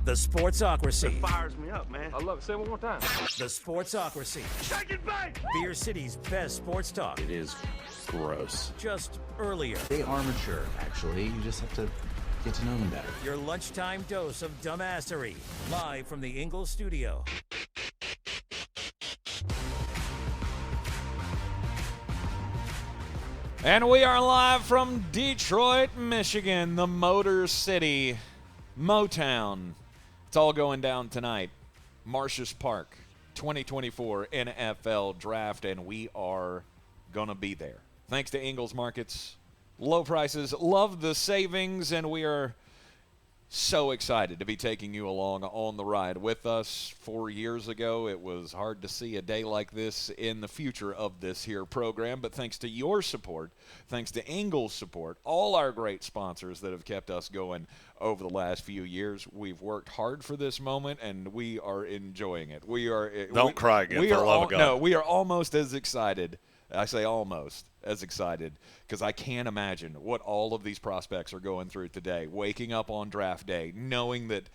The Sportsocracy. It fires me up, man. I love it. Say it one more time. The Sportsocracy. Shake it, back! Beer City's best sports talk. It is gross. Just earlier. They are mature, actually. You just have to get to know them better. Your lunchtime dose of dumbassery. Live from the Ingles studio. And we are live from Detroit, Michigan, the Motor City, Motown. It's all going down tonight. Marcius Park, 2024 NFL Draft, and we are going to be there. Thanks to Ingles Markets. Low prices, love the savings, and we are so excited to be taking you along on the ride with us. 4 years ago, it was hard to see a day like this in the future of this here program, but thanks to your support, thanks to Ingles' support, all our great sponsors that have kept us going over the last few years, we've worked hard for this moment, and we are enjoying it. Don't cry again, for the love of God. No, we are almost as excited. I say almost as excited because I can't imagine what all of these prospects are going through today, waking up on draft day, knowing that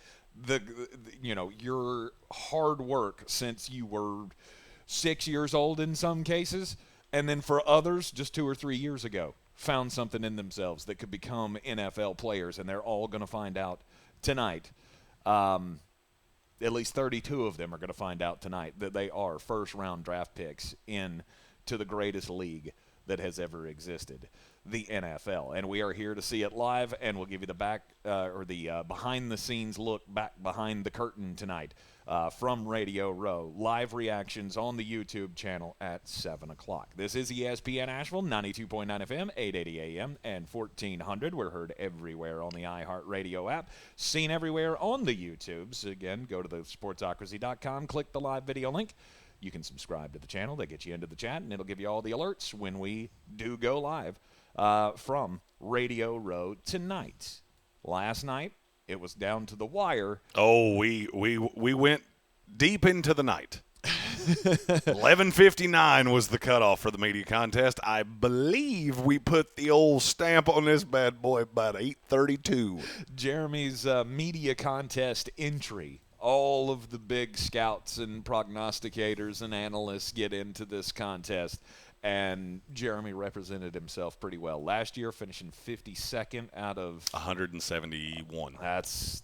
your hard work since you were 6 years old in some cases, and then for others just 2 or 3 years ago, found something in themselves that could become NFL players, and they're all going to find out tonight. At least 32 of them are going to find out tonight that they are first-round draft picks to the greatest league that has ever existed, the NFL. And we are here to see it live, and we'll give you the behind-the-scenes look back behind the curtain tonight from Radio Row. Live reactions on the YouTube channel at 7 o'clock. This is ESPN Asheville, 92.9 FM, 880 AM, and 1400. We're heard everywhere on the iHeartRadio app, seen everywhere on the YouTubes. Again, go to the sportsocracy.com, click the live video link. You can subscribe to the channel. They get you into the chat, and it'll give you all the alerts when we do go live from Radio Row tonight. Last night, it was down to the wire. Oh, we went deep into the night. 11:59 was the cutoff for the media contest. I believe we put the old stamp on this bad boy about 8:32. Jeremy's media contest entry. All of the big scouts and prognosticators and analysts get into this contest, and Jeremy represented himself pretty well. Last year, finishing 52nd out of 171. It's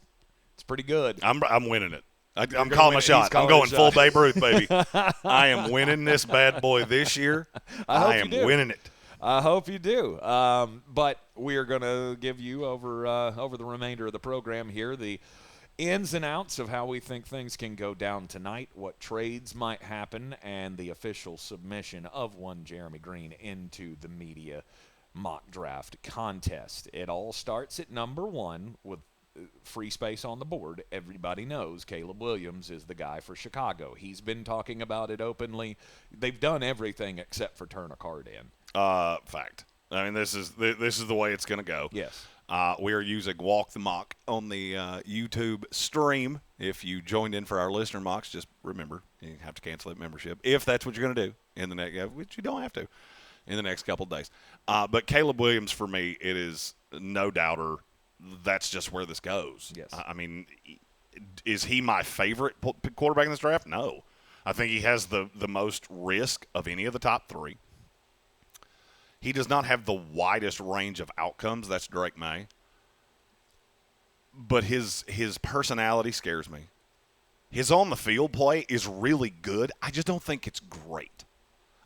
pretty good. I'm winning it. I'm calling my shot. I'm going full Babe Ruth, baby. I am winning this bad boy this year. I am winning it. I hope you do. But we are going to give you over the remainder of the program here the ins and outs of how we think things can go down tonight, what trades might happen, and the official submission of one Jeremy Greene into the media mock draft contest. It all starts at number 1 with free space on the board. Everybody knows Caleb Williams is the guy for Chicago. He's been talking about it openly. They've done everything except for turn a card in. Fact. I mean, this is the way it's going to go. Yes. We are using Walk the Mock on the YouTube stream. If you joined in for our listener mocks, just remember, you have to cancel that membership if that's what you're going to do in the next, which you don't have to, in the next couple of days. But Caleb Williams, for me, it is no doubter. That's just where this goes. Yes. I mean, is he my favorite quarterback in this draft? No. I think he has the most risk of any of the top 3. He does not have the widest range of outcomes. That's Drake May. But his personality scares me. His on-the-field play is really good. I just don't think it's great.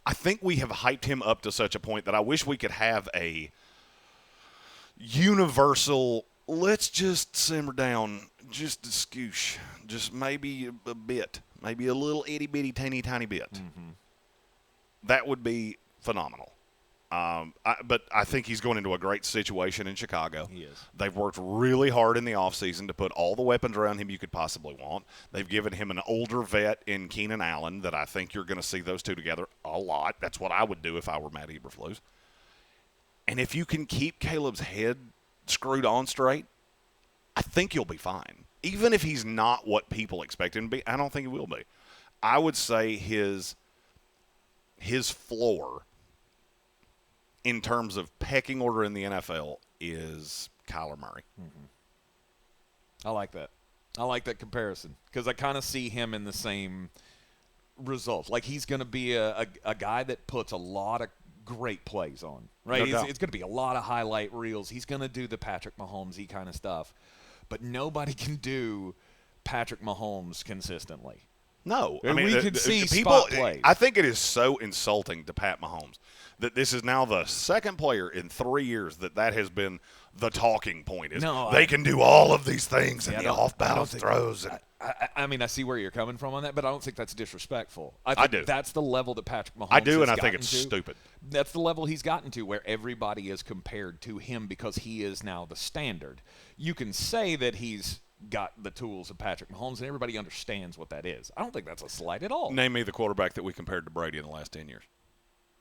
I think we have hyped him up to such a point that I wish we could have a universal, let's just simmer down just a scoosh, just maybe a bit, maybe a little itty-bitty, tiny bit. Mm-hmm. That would be phenomenal. But I think he's going into a great situation in Chicago. He is. They've worked really hard in the offseason to put all the weapons around him you could possibly want. They've given him an older vet in Keenan Allen that I think you're going to see those two together a lot. That's what I would do if I were Matt Eberflus. And if you can keep Caleb's head screwed on straight, I think you'll be fine. Even if he's not what people expect him to be, I don't think he will be. I would say his floor in terms of pecking order in the NFL is Kyler Murray. Mm-hmm. I like that. I like that comparison because I kind of see him in the same result. Like he's going to be a guy that puts a lot of great plays on, right? No It's going to be a lot of highlight reels. He's going to do the Patrick Mahomes-y kind of stuff. But nobody can do Patrick Mahomes consistently. No. I mean, we could see people, spot plays. I think it is so insulting to Pat Mahomes that this is now the second player in 3 years that has been the talking point. They can do all of these things and the off-balance throws. I mean, I see where you're coming from on that, but I don't think that's disrespectful. I do. That's the level that Patrick Mahomes I do, and I has think it's gotten to. stupid. That's the level he's gotten to where everybody is compared to him because he is now the standard. You can say that he's got the tools of Patrick Mahomes, and everybody understands what that is. I don't think that's a slight at all. Name me the quarterback that we compared to Brady in the last 10 years.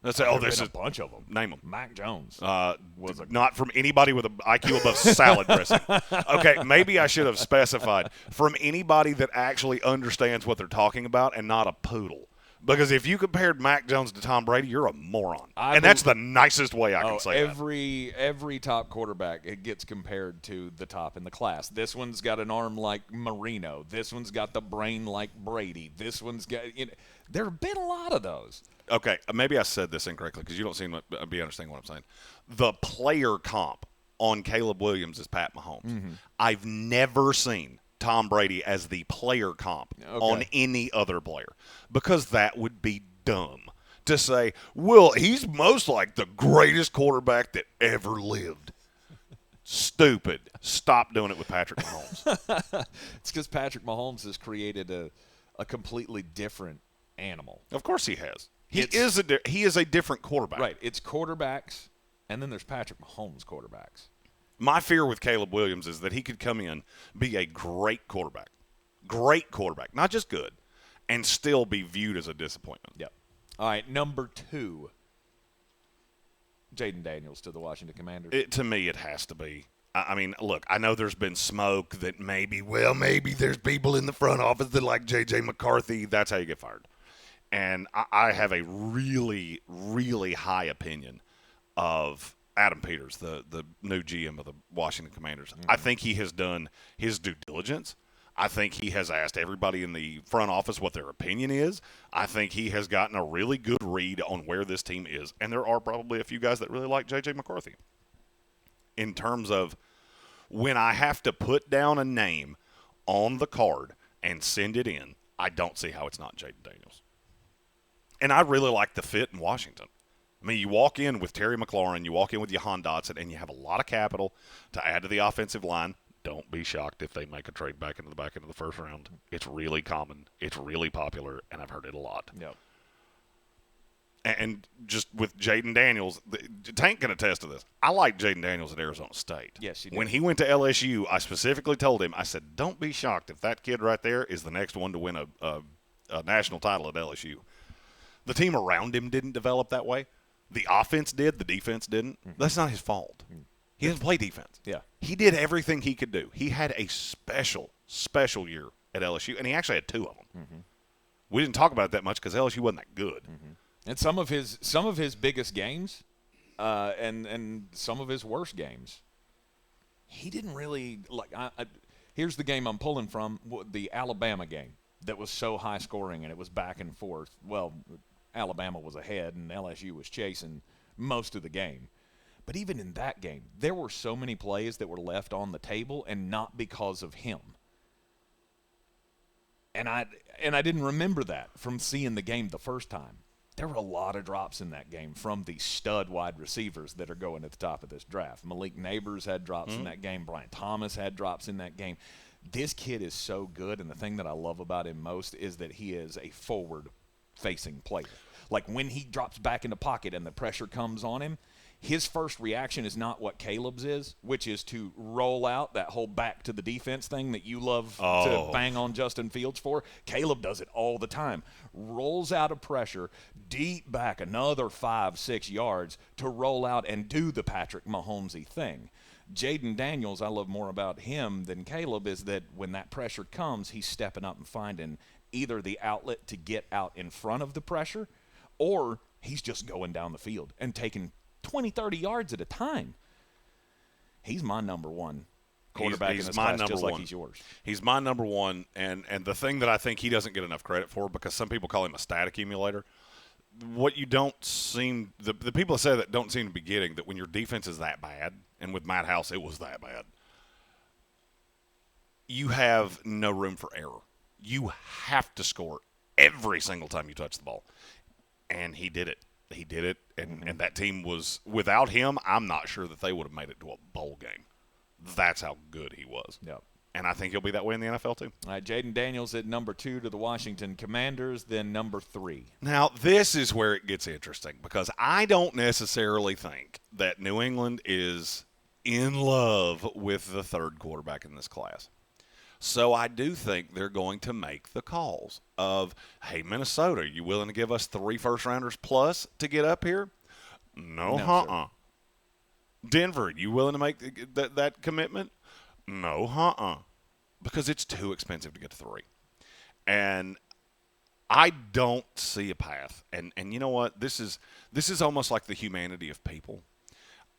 There's a bunch of them. Name them. Mac Jones. Not from anybody with an IQ above salad dressing. Okay, maybe I should have specified. From anybody that actually understands what they're talking about and not a poodle. Because if you compared Mac Jones to Tom Brady, you're a moron. That's the nicest way I can say that. Every top quarterback, it gets compared to the top in the class. This one's got an arm like Marino. This one's got the brain like Brady. This one's got there have been a lot of those. Okay, maybe I said this incorrectly because you don't seem to be understanding what I'm saying. The player comp on Caleb Williams is Pat Mahomes. Mm-hmm. I've never seen Tom Brady as the player comp on any other player because that would be dumb to say, well, he's most like the greatest quarterback that ever lived. Stupid. Stop doing it with Patrick Mahomes. It's because Patrick Mahomes has created a completely different animal. Of course he has. He is a different quarterback. Right. It's quarterbacks, and then there's Patrick Mahomes quarterbacks. My fear with Caleb Williams is that he could come in, be a great quarterback, not just good, and still be viewed as a disappointment. Yep. All right, number 2, Jaden Daniels to the Washington Commanders. To me, it has to be. I mean, look, I know there's been smoke that maybe there's people in the front office that like JJ McCarthy. That's how you get fired. And I have a really, really high opinion of Adam Peters, the new GM of the Washington Commanders. Mm-hmm. I think he has done his due diligence. I think he has asked everybody in the front office what their opinion is. I think he has gotten a really good read on where this team is. And there are probably a few guys that really like JJ McCarthy. In terms of when I have to put down a name on the card and send it in, I don't see how it's not Jaden Daniels. And I really like the fit in Washington. I mean, you walk in with Terry McLaurin, you walk in with Jahan Dotson, and you have a lot of capital to add to the offensive line. Don't be shocked if they make a trade back into the back end of the first round. It's really common. It's really popular, and I've heard it a lot. Yep. And just with Jaden Daniels, Tank can attest to this. I like Jaden Daniels at Arizona State. Yes, you do. When he went to LSU, I specifically told him, I said, don't be shocked if that kid right there is the next one to win a national title at LSU. The team around him didn't develop that way. The offense did. The defense didn't. Mm-hmm. That's not his fault. Mm-hmm. He didn't play defense. Yeah. He did everything he could do. He had a special year at LSU, and he actually had 2 of them. Mm-hmm. We didn't talk about it that much because LSU wasn't that good. Mm-hmm. And some of his biggest games, and some of his worst games, he didn't really like. Here's the game I'm pulling from: the Alabama game that was so high scoring and it was back and forth. Well, Alabama was ahead and LSU was chasing most of the game. But even in that game, there were so many plays that were left on the table, and not because of him. And I didn't remember that from seeing the game the first time. There were a lot of drops in that game from the stud wide receivers that are going at the top of this draft. Malik Neighbors had drops in that game. Brian Thomas had drops in that game. This kid is so good, and the thing that I love about him most is that he is a forward-facing player. Like when he drops back in the pocket and the pressure comes on him, his first reaction is not what Caleb's is, which is to roll out that whole back to the defense thing that you love to bang on Justin Fields for. Caleb does it all the time. Rolls out of pressure, deep back another 5-6 yards to roll out and do the Patrick Mahomes-y thing. Jaden Daniels, I love more about him than Caleb is that when that pressure comes, he's stepping up and finding either the outlet to get out in front of the pressure, or he's just going down the field and taking 20, 30 yards at a time. He's my number 1 quarterback in this class, just like he's yours. He's my number one, and the thing that I think he doesn't get enough credit for, because some people call him a stat accumulator, what you don't seem – the people that say that don't seem to be getting that when your defense is that bad, and with Matt House it was that bad, you have no room for error. You have to score every single time you touch the ball. And he did it. He did it, and that team was – without him, I'm not sure that they would have made it to a bowl game. That's how good he was. Yep. And I think he'll be that way in the NFL too. All right, Jaden Daniels at number 2 to the Washington Commanders, then number 3. Now, this is where it gets interesting, because I don't necessarily think that New England is in love with the third quarterback in this class. So I do think they're going to make the calls of, hey, Minnesota, are you willing to give us 3 first-rounders plus to get up here? No, sir. Denver, you willing to make that commitment? No, because it's too expensive to get to 3. And I don't see a path. And you know what? This is almost like the humanity of people.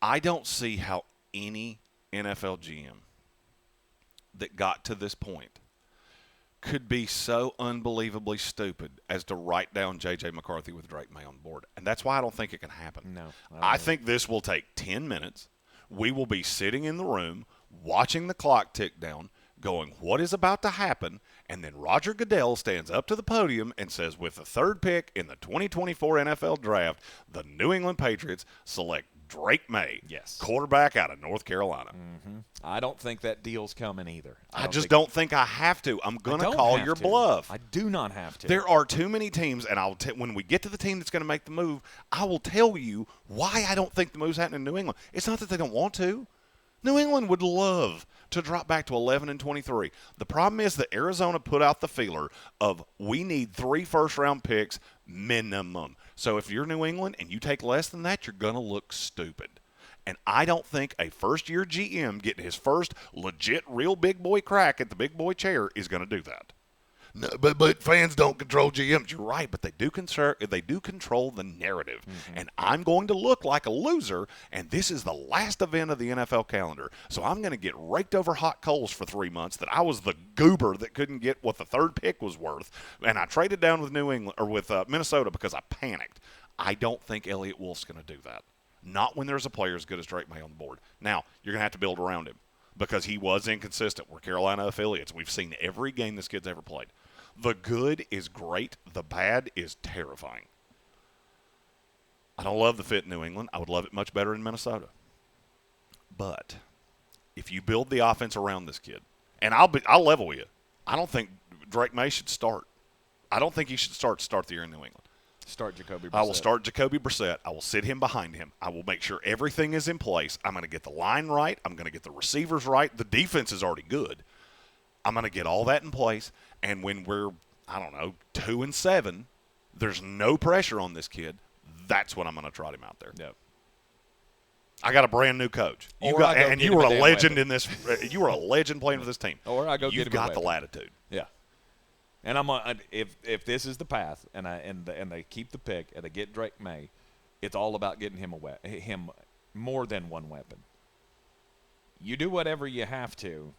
I don't see how any NFL GM that got to this point could be so unbelievably stupid as to write down JJ McCarthy with Drake May on board. And that's why I don't think it can happen. No. I think this will take 10 minutes. We will be sitting in the room watching the clock tick down, going, what is about to happen? And then Roger Goodell stands up to the podium and says, with the 3rd pick in the 2024 NFL Draft, the New England Patriots select Drake May, yes, quarterback out of North Carolina. Mm-hmm. I don't think that deal's coming either. I just don't think I have to. I'm going to call your bluff. I do not have to. There are too many teams, and when we get to the team that's going to make the move, I will tell you why I don't think the move's happening in New England. It's not that they don't want to. New England would love to drop back to 11-23. The problem is that Arizona put out the feeler of we need 3 first-round picks minimum. So if you're New England and you take less than that, you're going to look stupid. And I don't think a first-year GM getting his first legit real big boy crack at the big boy chair is going to do that. No, but fans don't control GMs. You're right, but they do control the narrative. Mm-hmm. And I'm going to look like a loser, and this is the last event of the NFL calendar. So I'm going to get raked over hot coals for 3 months that I was the goober that couldn't get what the 3rd pick was worth, and I traded down with Minnesota because I panicked. I don't think Elliott Wolf's going to do that. Not when there's a player as good as Drake May on the board. Now, you're going to have to build around him because he was inconsistent. We're Carolina affiliates. We've seen every game this kid's ever played. The good is great. The bad is terrifying. I don't love the fit in New England. I would love it much better in Minnesota. But if you build the offense around this kid, and I'll level with you, I don't think Drake May should start. I don't think he should start the year in New England. Start Jacoby Brissett. I will start Jacoby Brissett. I will sit him behind him. I will make sure everything is in place. I'm going to get the line right. I'm going to get the receivers right. The defense is already good. I'm going to get all that in place. And when we're, 2-7, there's no pressure on this kid. That's when I'm going to trot him out there. Yep. I got a brand new coach. You were a legend in this. You were a legend playing for this team. Or I go get him. You've got the latitude. Yeah. And if this is the path, and they keep the pick and they get Drake May, it's all about getting him more than one weapon. You do whatever you have to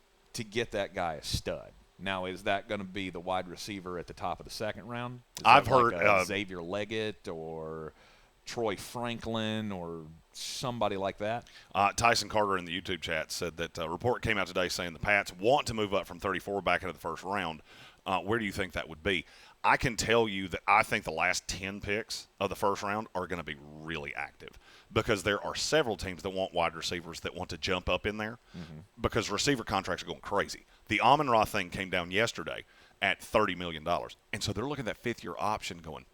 get that guy a stud. Now, is that going to be the wide receiver at the top of the 2nd round? I've heard Xavier Leggett or Troy Franklin or somebody like that. Tyson Carter in the YouTube chat said that a report came out today saying the Pats want to move up from 34 back into the 1st round. Where do you think that would be? I can tell you that I think the last 10 picks of the 1st round are going to be really active because there are several teams that want wide receivers that want to jump up in there because receiver contracts are going crazy. The Amon-Ra thing came down yesterday at $30 million. And so they're looking at that 5th-year option going,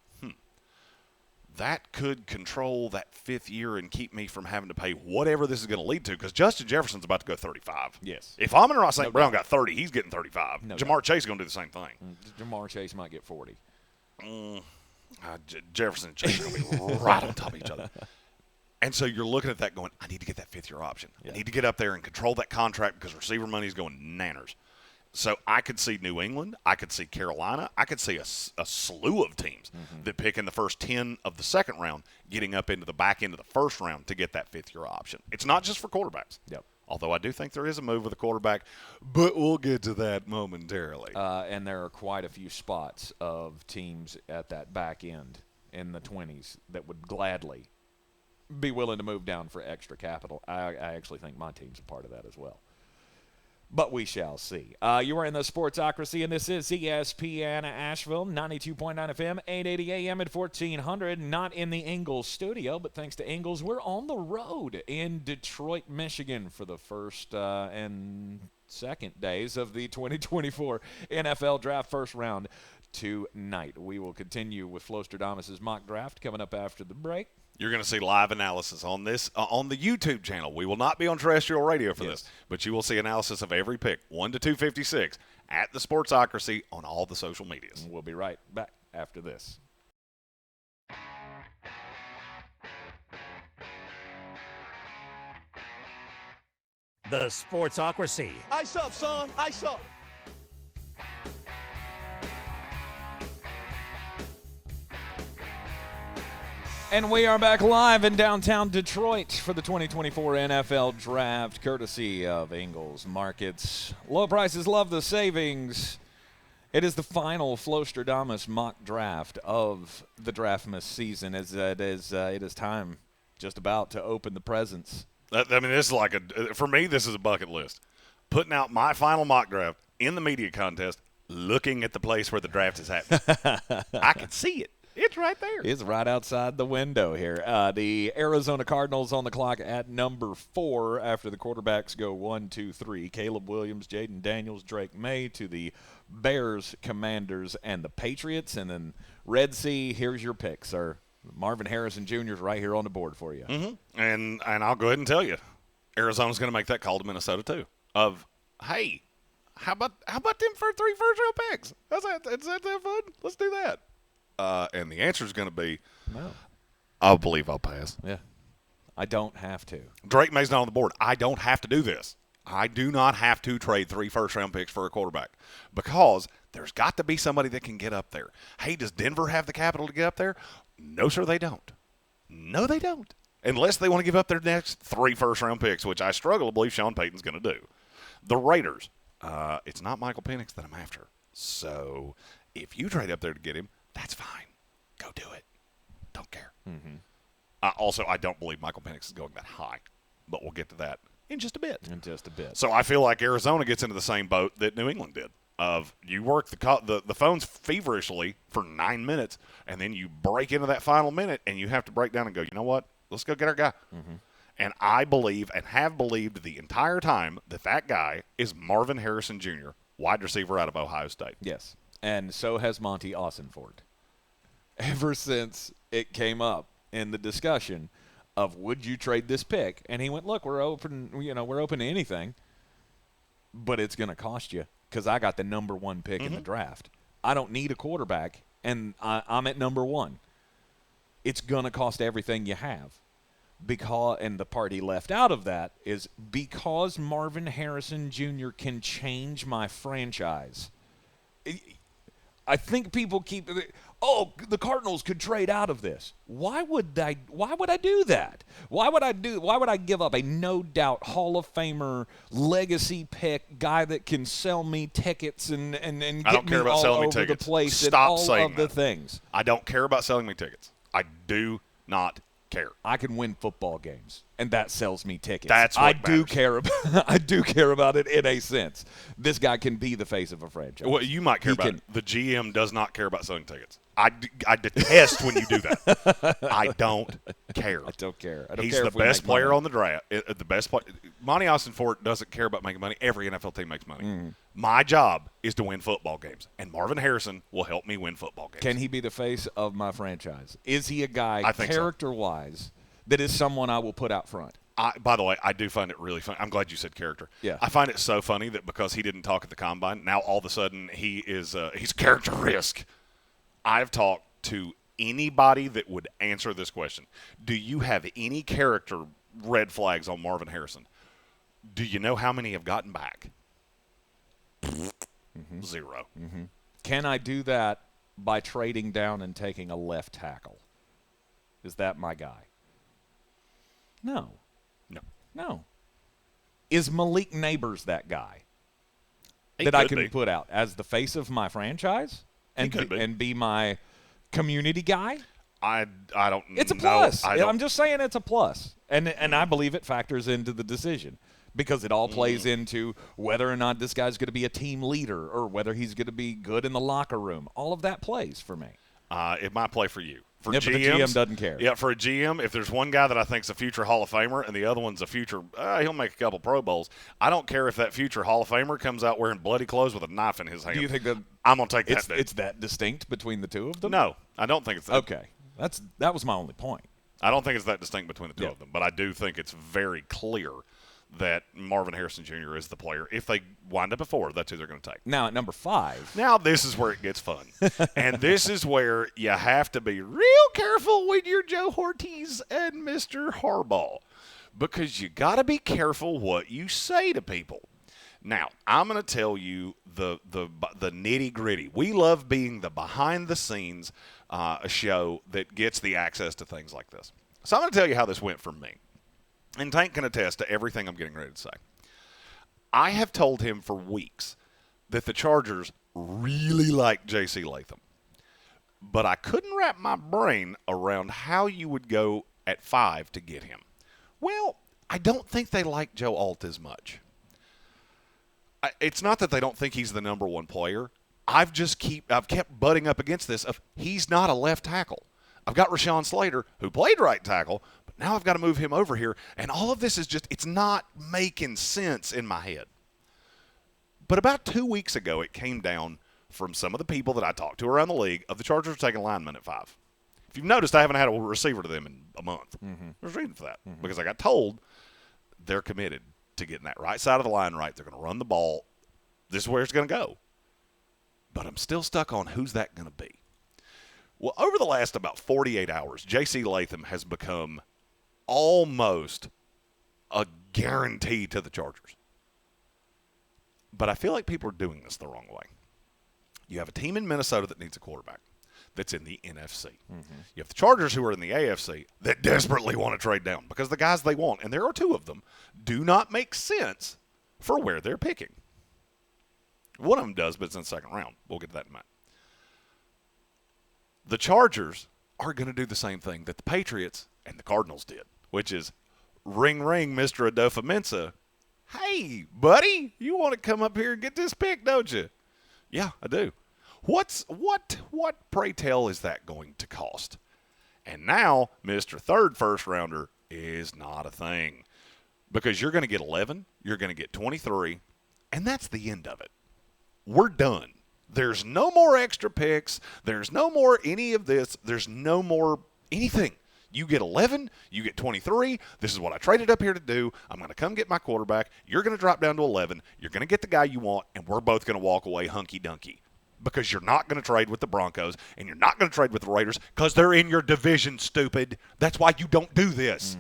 that could control that 5th year and keep me from having to pay whatever this is going to lead to because Justin Jefferson's about to go 35. Yes. If Amon-Ra St. Brown got 30, he's getting 35. No Jamar Chase is going to do the same thing. Jamar Chase might get 40. Jefferson and Chase are going to be right on top of each other. And so you're looking at that going, I need to get that 5th-year option. Yeah. I need to get up there and control that contract because receiver money is going nanners. So I could see New England. I could see Carolina. I could see a slew of teams that pick in the first 10 of the 2nd round, getting up into the back end of the 1st round to get that 5th-year option. It's not just for quarterbacks. Yep. Although I do think there is a move with a quarterback, but we'll get to that momentarily. And there are quite a few spots of teams at that back end in the 20s that would gladly be willing to move down for extra capital. I actually think my team's a part of that as well. But we shall see. You are in the Sportsocracy, and this is ESPN Asheville, 92.9 FM, 880 AM at 1400. Not in the Ingles studio, but thanks to Ingles, we're on the road in Detroit, Michigan for the first and second days of the 2024 NFL Draft first round tonight. We will continue with Flostradamus's mock draft coming up after the break. You're going to see live analysis on this on the YouTube channel. We will not be on terrestrial radio for this, but you will see analysis of every pick, 1 to 256, at the Sportsocracy on all the social medias. We'll be right back after this. The Sportsocracy. Ice up, son. Ice up. And we are back live in downtown Detroit for the 2024 NFL Draft, courtesy of Ingles Markets. Low prices, love the savings. It is the final Flostradamus mock draft of the Draftmas season, as it is time just about to open the presents. I mean, this is for me, this is a bucket list. Putting out my final mock draft in the media contest, looking at the place where the draft is happening. I can see it. It's right there. It's right outside the window here. The Arizona Cardinals on the clock at number 4 after the quarterbacks go 1, 2, 3. Caleb Williams, Jaden Daniels, Drake May to the Bears, Commanders, and the Patriots. And then Red Sea, here's your pick, sir. Marvin Harrison Jr. is right here on the board for you. Mm-hmm. And I'll go ahead and tell you, Arizona's going to make that call to Minnesota too. Of, hey, how about them for 3 first-round picks? Is that fun? Let's do that. And the answer is going to be, no. I believe I'll pass. Yeah. I don't have to. Drake May's not on the board. I don't have to do this. I do not have to trade 3 first-round picks for a quarterback because there's got to be somebody that can get up there. Hey, does Denver have the capital to get up there? No, sir, they don't. No, they don't. Unless they want to give up their next 3 first-round picks, which I struggle to believe Sean Payton's going to do. The Raiders, it's not Michael Penix that I'm after. So if you trade up there to get him, that's fine. Go do it. Don't care. Mm-hmm. Also, I don't believe Michael Penix is going that high, but we'll get to that in just a bit. So I feel like Arizona gets into the same boat that New England did. Of you work the phones feverishly for 9 minutes, and then you break into that final minute, and you have to break down and go, you know what? Let's go get our guy. Mm-hmm. And I believe and have believed the entire time that guy is Marvin Harrison Jr., wide receiver out of Ohio State. Yes. And so has Monty Austinford. Ever since it came up in the discussion of would you trade this pick, and he went, look, we're open to anything, but it's going to cost you because I got the number 1 pick in the draft. I don't need a quarterback, and I'm at number 1. It's going to cost everything you have. And the part he left out of that is because Marvin Harrison Jr. can change my franchise. I think people keep, the Cardinals could trade out of this. Why would I do that? Why would I give up a no doubt Hall of Famer legacy pick guy that can sell me tickets and get me all over the place? Stop saying the things. I don't care about selling me tickets. I do not care. I can win football games, and that sells me tickets. That's what matters. I do care about it in a sense. This guy can be the face of a franchise. Well, you might care about it. The GM does not care about selling tickets. I detest when you do that. I don't care. I don't care. He's the best player on the draft. The best player. Monty Austinford doesn't care about making money. Every NFL team makes money. Mm. My job is to win football games, and Marvin Harrison will help me win football games. Can he be the face of my franchise? Is he a guy, I think character-wise, that is someone I will put out front? By the way, I do find it really funny. I'm glad you said character. Yeah. I find it so funny that because he didn't talk at the Combine, now all of a sudden he's character risk. I've talked to anybody that would answer this question. Do you have any character red flags on Marvin Harrison? Do you know how many have gotten back? Mm-hmm. 0. Mm-hmm. Can I do that by trading down and taking a left tackle? Is that my guy? No. Is Malik Neighbors that guy He that I could can be. put out as the face of my franchise and could be. and be my community guy? I don't. It's a know. plus. I don't- I'm just saying it's a plus, and I believe it factors into the decision because it all plays into whether or not this guy's going to be a team leader or whether he's going to be good in the locker room. All of that plays for me. It might play for you. For Yeah, but the GMs, GM doesn't care. Yeah, for a GM, if there's one guy that I think's a future Hall of Famer and the other one's a future, he'll make a couple Pro Bowls. I don't care if that future Hall of Famer comes out wearing bloody clothes with a knife in his hand. Do you think that I'm gonna take that dude. it's that distinct between the two of them? No, I don't think it's that. Okay, that was my only point. I don't think it's that distinct between the two Yeah. of them, but I do think it's very clear that Marvin Harrison Jr. is the player. If they wind up at 4, that's who they're going to take. Now at number 5, Now this is where it gets fun. And this is where you have to be real careful when you're Joe Ortiz and Mr. Harbaugh, because you got to be careful what you say to people. Now, I'm going to tell you the nitty-gritty. We love being the behind-the-scenes show that gets the access to things like this. So I'm going to tell you how this went for me. And Tank can attest to everything I'm getting ready to say. I have told him for weeks that the Chargers really like J.C. Latham. But I couldn't wrap my brain around how you would go at 5 to get him. Well, I don't think they like Joe Alt as much. It's not that they don't think he's the number one player. I've kept butting up against this of he's not a left tackle. I've got Rashawn Slater, who played right tackle, but now I've got to move him over here. And all of this is just, it's not making sense in my head. But about 2 weeks ago, it came down from some of the people that I talked to around the league of the Chargers taking linemen at 5. If you've noticed, I haven't had a receiver to them in a month. There's a reason for that. Because I got told they're committed to getting that right side of the line right. They're going to run the ball. This is where it's going to go. But I'm still stuck on who's that going to be. Well, over the last about 48 hours, J.C. Latham has become almost a guarantee to the Chargers. But I feel like people are doing this the wrong way. You have a team in Minnesota that needs a quarterback that's in the NFC. You have the Chargers who are in the AFC that desperately want to trade down because the guys they want, and there are 2 of them, do not make sense for where they're picking. One of them does, but it's in the second round. We'll get to that in a minute. The Chargers are going to do the same thing that the Patriots and the Cardinals did, which is ring, ring, Mr. Adolfo-Mensa. Hey, buddy, you want to come up here and get this pick, don't you? Yeah, I do. What, pray tell, is that going to cost? And now, Mr. Third first rounder is not a thing because you're going to get 11, you're going to get 23, and that's the end of it. We're done. There's no more extra picks. There's no more any of this. There's no more anything. You get 11. You get 23. This is what I traded up here to do. I'm going to come get my quarterback. You're going to drop down to 11. You're going to get the guy you want, and we're both going to walk away hunky-dunky because you're not going to trade with the Broncos, and you're not going to trade with the Raiders because they're in your division, stupid. That's why you don't do this.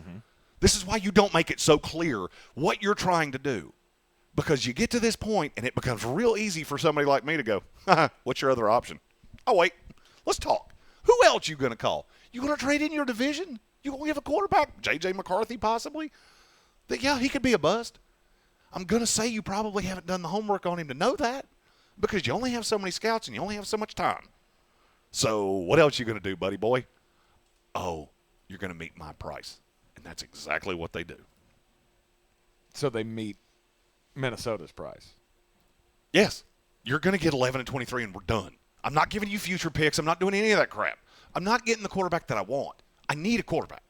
This is why you don't make it so clear what you're trying to do. Because you get to this point, and it becomes real easy for somebody like me to go, what's your other option? Oh, wait, let's talk. Who else you going to call? You going to trade in your division? You going to give a quarterback, JJ McCarthy possibly? Yeah, he could be a bust. I'm going to say you probably haven't done the homework on him to know that because you only have so many scouts and you only have so much time. So what else you going to do, buddy boy? Oh, you're going to meet my price. And that's exactly what they do. So they meet Minnesota's price. Yes. You're going to get 11 and 23, and we're done. I'm not giving you future picks. I'm not doing any of that crap. I'm not getting the quarterback that I want. I need a quarterback.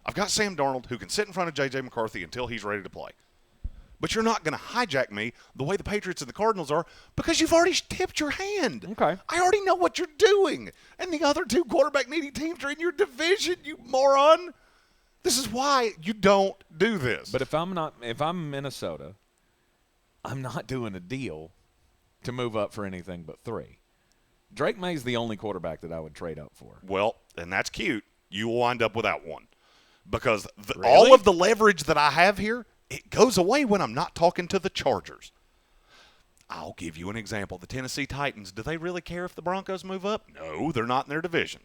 I've got Sam Darnold who can sit in front of JJ McCarthy until he's ready to play. But you're not going to hijack me the way the Patriots and the Cardinals are because you've already tipped your hand. Okay. I already know what you're doing. And the other 2 quarterback-needing teams are in your division, you moron. This is why you don't do this. But if I'm Minnesota, I'm not doing a deal to move up for anything but 3. Drake May's the only quarterback that I would trade up for. Well, and that's cute. You will wind up without one. Because Really? all of the leverage that I have here, it goes away when I'm not talking to the Chargers. I'll give you an example. The Tennessee Titans, do they really care if the Broncos move up? No, they're not in their division.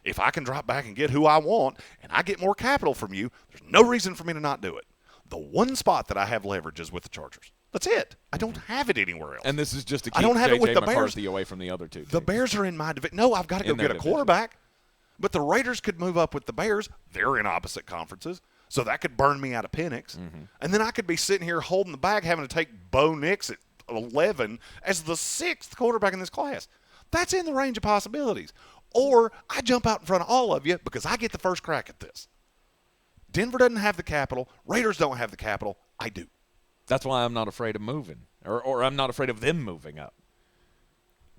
If I can drop back and get who I want and I get more capital from you, there's no reason for me to not do it. The one spot that I have leverage is with the Chargers. That's it. I don't have it anywhere else. And this is just to keep I don't have it with JJ the McCarthy Bears. away from the other two. The Bears are in my division. No, I've got to go get a quarterback. But the Raiders could move up with the Bears. They're in opposite conferences. So that could burn me out of Penix. And then I could be sitting here holding the bag having to take Bo Nix at 11 as the 6th quarterback in this class. That's in the range of possibilities. Or I jump out in front of all of you because I get the first crack at this. Denver doesn't have the capital. Raiders don't have the capital. I do. That's why I'm not afraid of moving, or I'm not afraid of them moving up.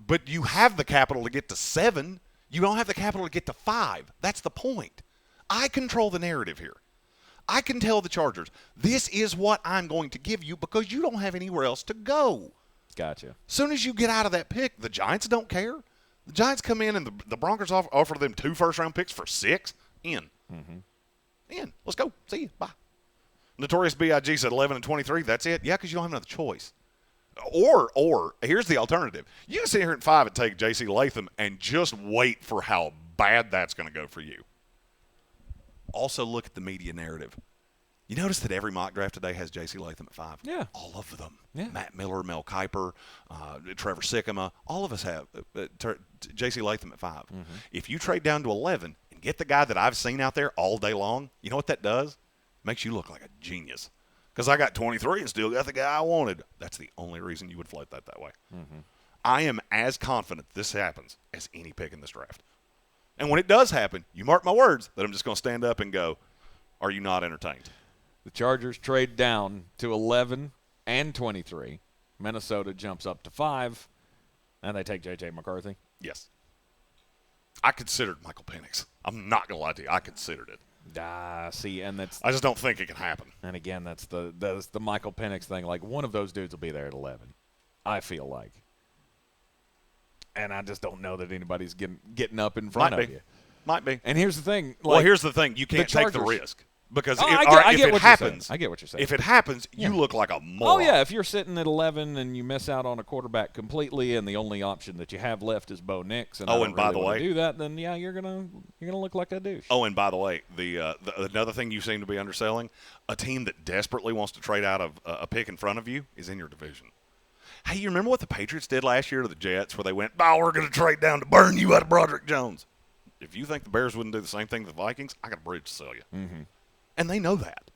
But you have the capital to get to 7. You don't have the capital to get to 5. That's the point. I control the narrative here. I can tell the Chargers, this is what I'm going to give you because you don't have anywhere else to go. Gotcha. As soon as you get out of that pick, the Giants don't care. The Giants come in and the Broncos offer them 2 first-round picks for 6. In. In. Let's go. See you. Bye. Notorious B.I.G. said 11 and 23. That's it. Yeah, because you don't have another choice. Or here's the alternative. You can sit here at 5 and take J.C. Latham and just wait for how bad that's going to go for you. Also, look at the media narrative. You notice that every mock draft today has J.C. Latham at 5? Yeah. All of them. Yeah. Matt Miller, Mel Kiper, Trevor Sikkema, all of us have J.C. Latham at 5. If you trade down to 11 and get the guy that I've seen out there all day long, you know what that does? Makes you look like a genius. Because I got 23 and still got the guy I wanted. That's the only reason you would float that way. I am as confident this happens as any pick in this draft. And when it does happen, you mark my words that I'm just going to stand up and go, are you not entertained? The Chargers trade down to 11 and 23. Minnesota jumps up to 5, and they take JJ McCarthy. Yes. I considered Michael Penix. I'm not going to lie to you. I considered it. See, and that's. I just don't think it can happen. And again, that's the Michael Penix thing. Like, one of those dudes will be there at 11. I feel like. And I just don't know that anybody's getting up in front of you. Might be. And here's the thing. Well, here's the thing. You can't take the risk. Because if it happens, I get what you're saying. If it happens, you look like a moron. Oh, yeah. If you're sitting at 11 and you miss out on a quarterback completely and the only option that you have left is Bo Nix, and by the way, do that, then, yeah, you're gonna look like a douche. Oh, and by the way, the another thing you seem to be underselling, a team that desperately wants to trade out of a pick in front of you is in your division. Hey, you remember what the Patriots did last year to the Jets where they went, we're going to trade down to burn you out of Broderick Jones. If you think the Bears wouldn't do the same thing to the Vikings, I got a bridge to sell you. And they know that.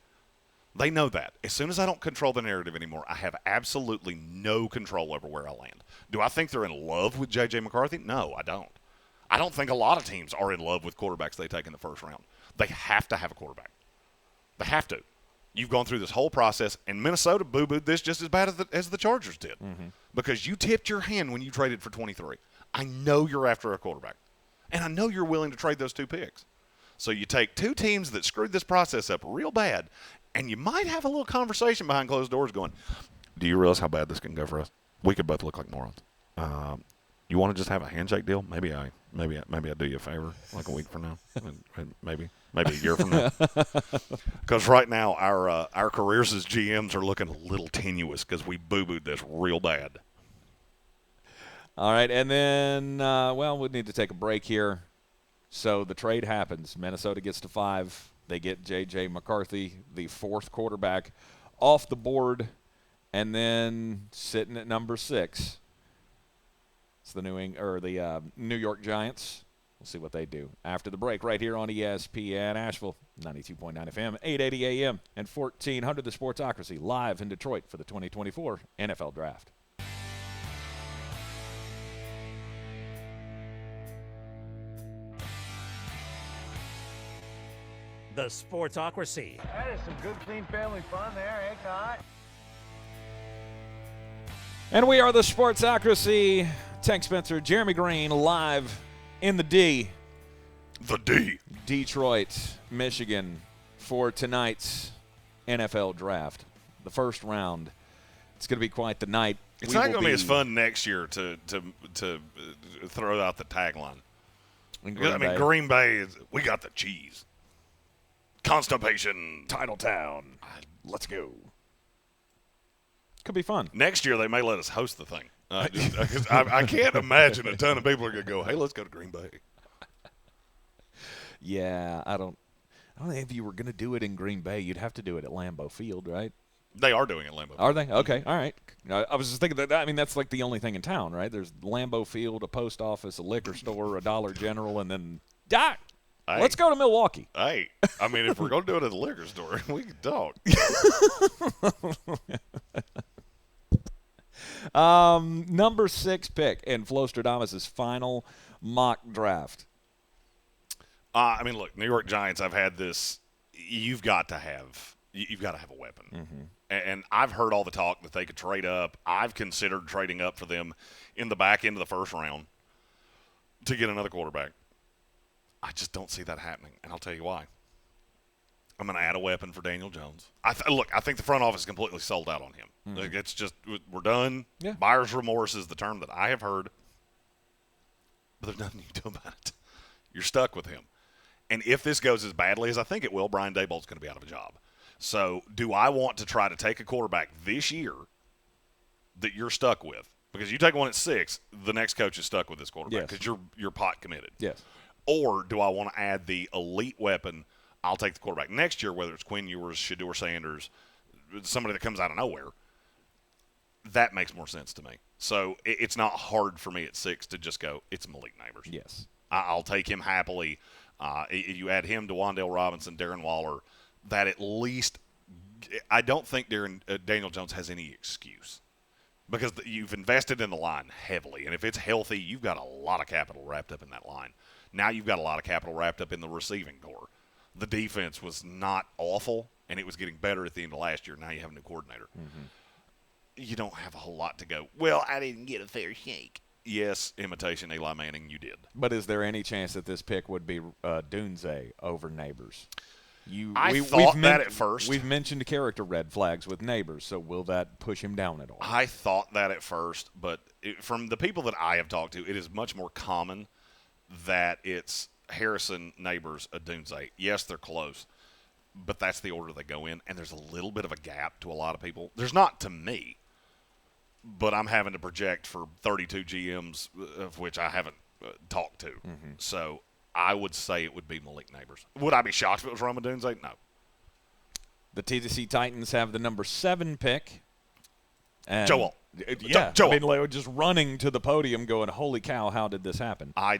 They know that. As soon as I don't control the narrative anymore, I have absolutely no control over where I land. Do I think they're in love with JJ McCarthy? No, I don't. I don't think a lot of teams are in love with quarterbacks they take in the first round. They have to have a quarterback. They have to. You've gone through this whole process, and Minnesota boo-booed this just as bad as the Chargers did because you tipped your hand when you traded for 23. I know you're after a quarterback, and I know you're willing to trade those 2 picks. So you take 2 teams that screwed this process up real bad, and you might have a little conversation behind closed doors going, do you realize how bad this can go for us? We could both look like morons. You want to just have a handshake deal? Maybe I do you a favor like a week from now, maybe a year from now. Because right now our careers as GMs are looking a little tenuous because we boo-booed this real bad. All right, and then we need to take a break here. So the trade happens. Minnesota gets to 5. They get J.J. McCarthy, the 4th quarterback, off the board, and then sitting at number 6. It's the New York Giants. We'll see what they do after the break right here on ESPN Asheville, 92.9 FM, 880 AM, and 1400 The Sportsocracy, live in Detroit for the 2024 NFL Draft. The Sportsocracy. That is some good, clean family fun there, eh, Kai? And we are the Sportsocracy. Tank Spencer, Jeremy Greene, live in the D. The D. Detroit, Michigan, for tonight's NFL Draft. The first round. It's going to be quite the night. It's not going to be as fun next year to throw out the tagline. Green Bay, we got the cheese. Constipation. Titletown. Let's go. Could be fun. Next year, they may let us host the thing. I can't imagine a ton of people are going to go, hey, let's go to Green Bay. Yeah, I I don't think if you were going to do it in Green Bay, you'd have to do it at Lambeau Field, right? They are doing it at Lambeau Field. Are they? Okay, all right. I was just thinking that, I mean, that's like the only thing in town, right? There's Lambeau Field, a post office, a liquor store, a Dollar General, and then, Doc, let's go to Milwaukee. Hey, I mean, if we're going to do it at the liquor store, we can talk. Number 6 pick in Flostradamus' final mock draft. I mean, look, New York Giants, I've had this. You've got to have a weapon. Mm-hmm. And I've heard all the talk that they could trade up. I've considered trading up for them in the back end of the first round to get another quarterback. I just don't see that happening, and I'll tell you why. I'm going to add a weapon for Daniel Jones. I think the front office is completely sold out on him. Mm-hmm. Like, it's just, we're done. Yeah. Buyer's remorse is the term that I have heard. But there's nothing you can do about it. You're stuck with him. And if this goes as badly as I think it will, Brian Daboll's going to be out of a job. So do I want to try to take a quarterback this year that you're stuck with? Because you take one at 6, the next coach is stuck with this quarterback because you're pot committed. Yes. Or do I want to add the elite weapon? I'll take the quarterback next year, whether it's Quinn Ewers, Shedeur Sanders, somebody that comes out of nowhere. That makes more sense to me. So it's not hard for me at 6 to just go, it's Malik Neighbors. Yes. I'll take him happily. You add him to Wan'Dale Robinson, Darren Waller, that at least I don't think Daniel Jones has any excuse because you've invested in the line heavily. And if it's healthy, you've got a lot of capital wrapped up in that line. Now you've got a lot of capital wrapped up in the receiving core. The defense was not awful, and it was getting better at the end of last year. Now you have a new coordinator. Mm-hmm. You don't have a whole lot to go, well, I didn't get a fair shake. Yes, imitation Eli Manning, you did. But is there any chance that this pick would be Dunze over Neighbors? I thought that at first. We've mentioned character red flags with Neighbors, so will that push him down at all? I thought that at first, but from the people that I have talked to, it is much more common that it's Harrison, Neighbors, Dunze. Yes, they're close, but that's the order they go in, and there's a little bit of a gap to a lot of people. There's not to me, but I'm having to project for 32 GMs, of which I haven't talked to. Mm-hmm. So I would say it would be Malik Neighbors. Would I be shocked if it was Rome Odunze? No. The Tennessee Titans have the number 7 pick. And Joel. Yeah. Joel. I mean, like, just running to the podium going, holy cow, how did this happen? I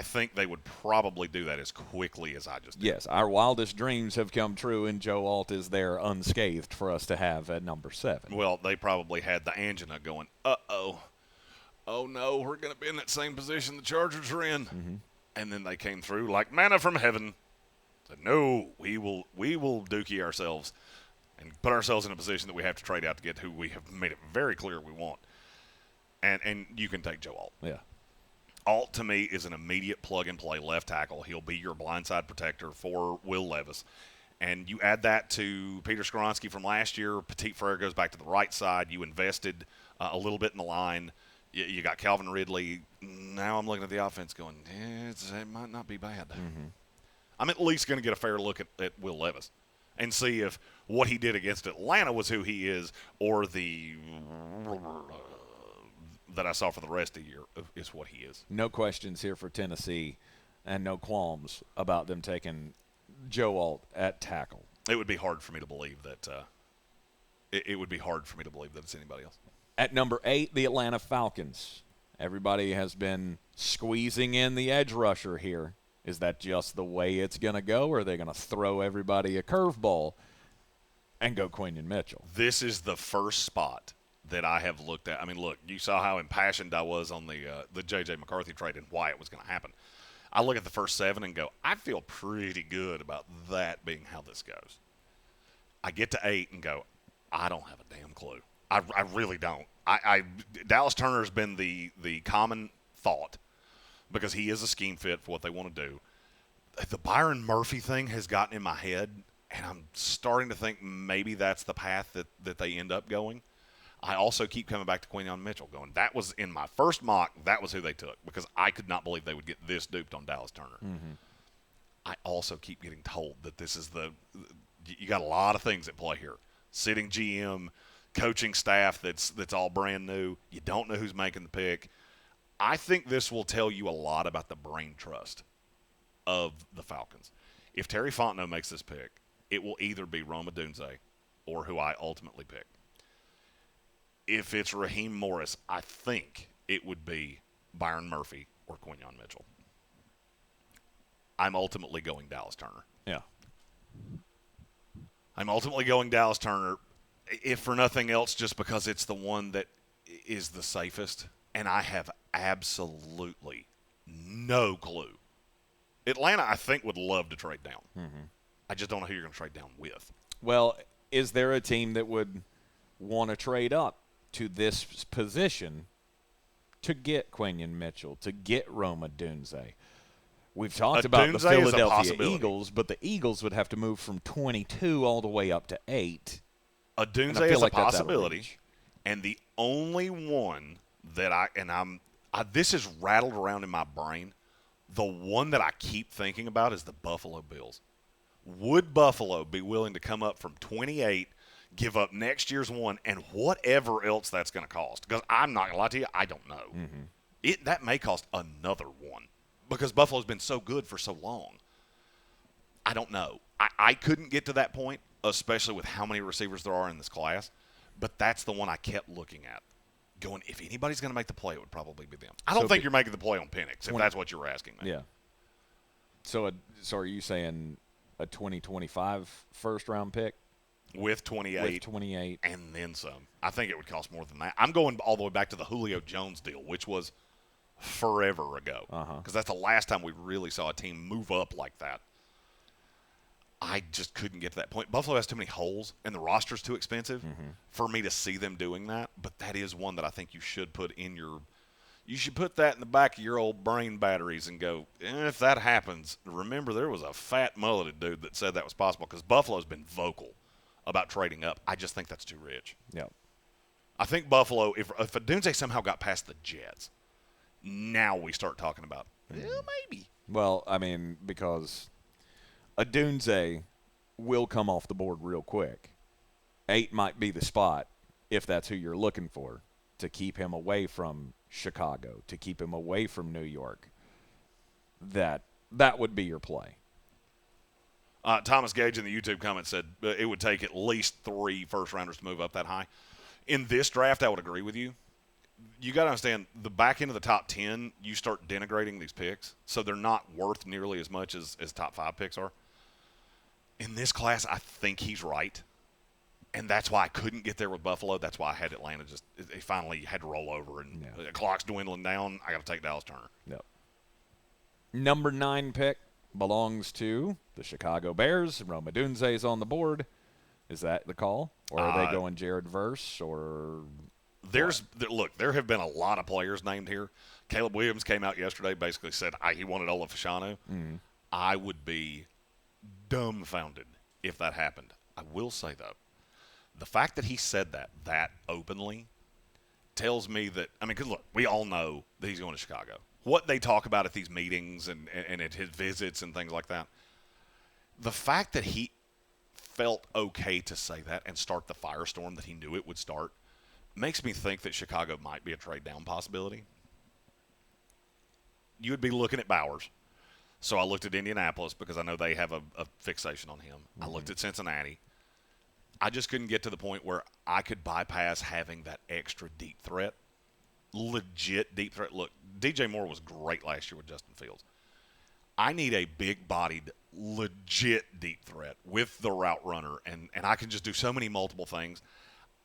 think they would probably do that as quickly as I just did. Yes, our wildest dreams have come true, and Joe Alt is there unscathed for us to have at number 7. Well, they probably had the angina going, uh-oh. Oh, no, we're going to be in that same position the Chargers are in. Mm-hmm. And then they came through like manna from heaven. Said, no, we will dookie ourselves and put ourselves in a position that we have to trade out to get who we have made it very clear we want. And you can take Joe Alt. Yeah. Alt, to me, is an immediate plug-and-play left tackle. He'll be your blindside protector for Will Levis. And you add that to Peter Skoronski from last year. Petit Frere goes back to the right side. You invested a little bit in the line. You got Calvin Ridley. Now I'm looking at the offense going, it might not be bad. Mm-hmm. I'm at least going to get a fair look at Will Levis and see if what he did against Atlanta was who he is or the that I saw for the rest of the year is what he is. No questions here for Tennessee and no qualms about them taking Joe Alt at tackle. It would be hard for me to believe that it would be hard for me to believe that it's anybody else. At number 8, the Atlanta Falcons. Everybody has been squeezing in the edge rusher here. Is that just the way it's going to go, or are they going to throw everybody a curveball and go Quinion Mitchell? This is the first spot that I have looked at. I mean, look, you saw how impassioned I was on the JJ McCarthy trade and why it was going to happen. I look at the first 7 and go, I feel pretty good about that being how this goes. I get to 8 and go, I don't have a damn clue. I really don't. Dallas Turner has been the common thought because he is a scheme fit for what they want to do. The Byron Murphy thing has gotten in my head, and I'm starting to think maybe that's the path that they end up going. I also keep coming back to Quinion Mitchell going, that was in my first mock, that was who they took because I could not believe they would get this duped on Dallas Turner. Mm-hmm. I also keep getting told that this is you got a lot of things at play here. Sitting GM, coaching staff that's all brand new. You don't know who's making the pick. I think this will tell you a lot about the brain trust of the Falcons. If Terry Fontenot makes this pick, it will either be Rome Odunze or who I ultimately pick. If it's Raheem Morris, I think it would be Byron Murphy or Quinyon Mitchell. I'm ultimately going Dallas Turner. Yeah. I'm ultimately going Dallas Turner, if for nothing else, just because it's the one that is the safest, and I have absolutely no clue. Atlanta, I think, would love to trade down. Mm-hmm. I just don't know who you're going to trade down with. Well, is there a team that would want to trade up to this position to get Quinyon Mitchell, to get Rome Odunze? We've talked about the Philadelphia Eagles, but the Eagles would have to move from 22 all the way up to 8. Odunze is a possibility, and the only one that this is rattled around in my brain. The one that I keep thinking about is the Buffalo Bills. Would Buffalo be willing to come up from 28, give up next year's one, and whatever else that's going to cost? Because I'm not going to lie to you, I don't know. Mm-hmm. That may cost another one because Buffalo's been so good for so long. I don't know. I couldn't get to that point, especially with how many receivers there are in this class, but that's the one I kept looking at. Going, if anybody's going to make the play, it would probably be them. I don't think you're making the play on Penix, if that's what you were asking me. Yeah. So are you saying a 2025 first-round pick? With 28. With 28. And then some. I think it would cost more than that. I'm going all the way back to the Julio Jones deal, which was forever ago. Because that's the last time we really saw a team move up like that. I just couldn't get to that point. Buffalo has too many holes, and the roster's too expensive for me to see them doing that. But that is one that I think you should put in your – you should put that in the back of your old brain batteries and go, if that happens, remember there was a fat mulleted dude that said that was possible because Buffalo's been vocal about trading up. I just think that's too rich. Yeah. I think Buffalo, if Odunze somehow got past the Jets, now we start talking about, maybe. Well, I mean, because – Odunze will come off the board real quick. 8 might be the spot, if that's who you're looking for, to keep him away from Chicago, to keep him away from New York. That would be your play. Thomas Gage in the YouTube comment said it would take at least 3 first-rounders to move up that high. In this draft, I would agree with you. You got to understand, the back end of the top 10, you start denigrating these picks, so they're not worth nearly as much as top 5 picks are. In this class, I think he's right, and that's why I couldn't get there with Buffalo. That's why I had Atlanta they finally had to roll over, and the clock's dwindling down. I got to take Dallas Turner. Yep. Number 9 pick belongs to the Chicago Bears. Rome Odunze is on the board. Is that the call, or are they going Jared Verse, or – Look, there have been a lot of players named here. Caleb Williams came out yesterday, basically said he wanted Ola Fashanu. I would be dumbfounded if that happened. I will say, though, the fact that he said that openly tells me that – I mean, because, look, we all know that he's going to Chicago. What they talk about at these meetings and at his visits and things like that, the fact that he felt okay to say that and start the firestorm that he knew it would start makes me think that Chicago might be a trade-down possibility. You would be looking at Bowers. So I looked at Indianapolis because I know they have a fixation on him. I looked at Cincinnati. I just couldn't get to the point where I could bypass having that extra deep threat, legit deep threat. Look, DJ Moore was great last year with Justin Fields. I need a big-bodied, legit deep threat with the route runner, and I can just do so many multiple things.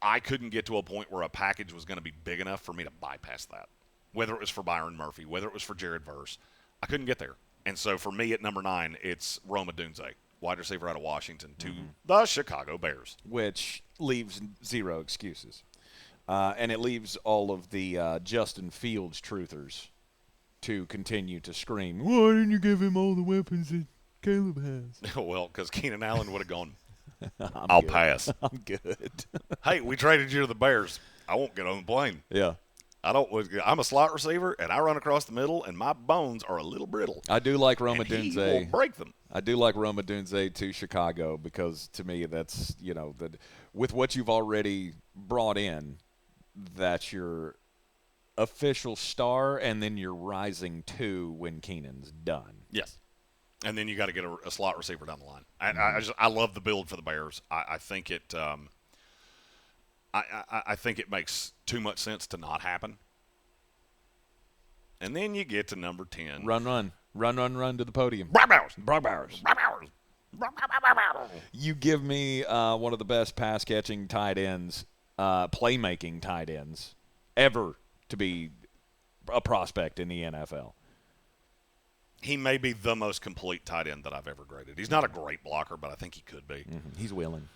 I couldn't get to a point where a package was going to be big enough for me to bypass that, whether it was for Byron Murphy, whether it was for Jared Verse. I couldn't get there. And so for me at number 9, it's Rome Odunze, wide receiver out of Washington, to the Chicago Bears. Which leaves 0 excuses. And it leaves all of the Justin Fields truthers to continue to scream, why didn't you give him all the weapons that Caleb has? Well, because Keenan Allen would have gone, I'll pass. I'm good. Hey, we traded you to the Bears. I won't get on the plane. Yeah. I'm a slot receiver, and I run across the middle, and my bones are a little brittle. I do like Rome Odunze. He will break them. I do like Rome Odunze to Chicago because, to me, that's, with what you've already brought in, that's your official star, and then you're rising to when Keenan's done. Yes. And then you got to get a slot receiver down the line. I love the build for the Bears. I think it I think it makes too much sense to not happen. And then you get to number 10. Run to the podium. Brock Bowers. You give me one of the best pass-catching tight ends, playmaking tight ends ever to be a prospect in the NFL. He may be the most complete tight end that I've ever graded. He's not a great blocker, but I think he could be. Mm-hmm. He's willing.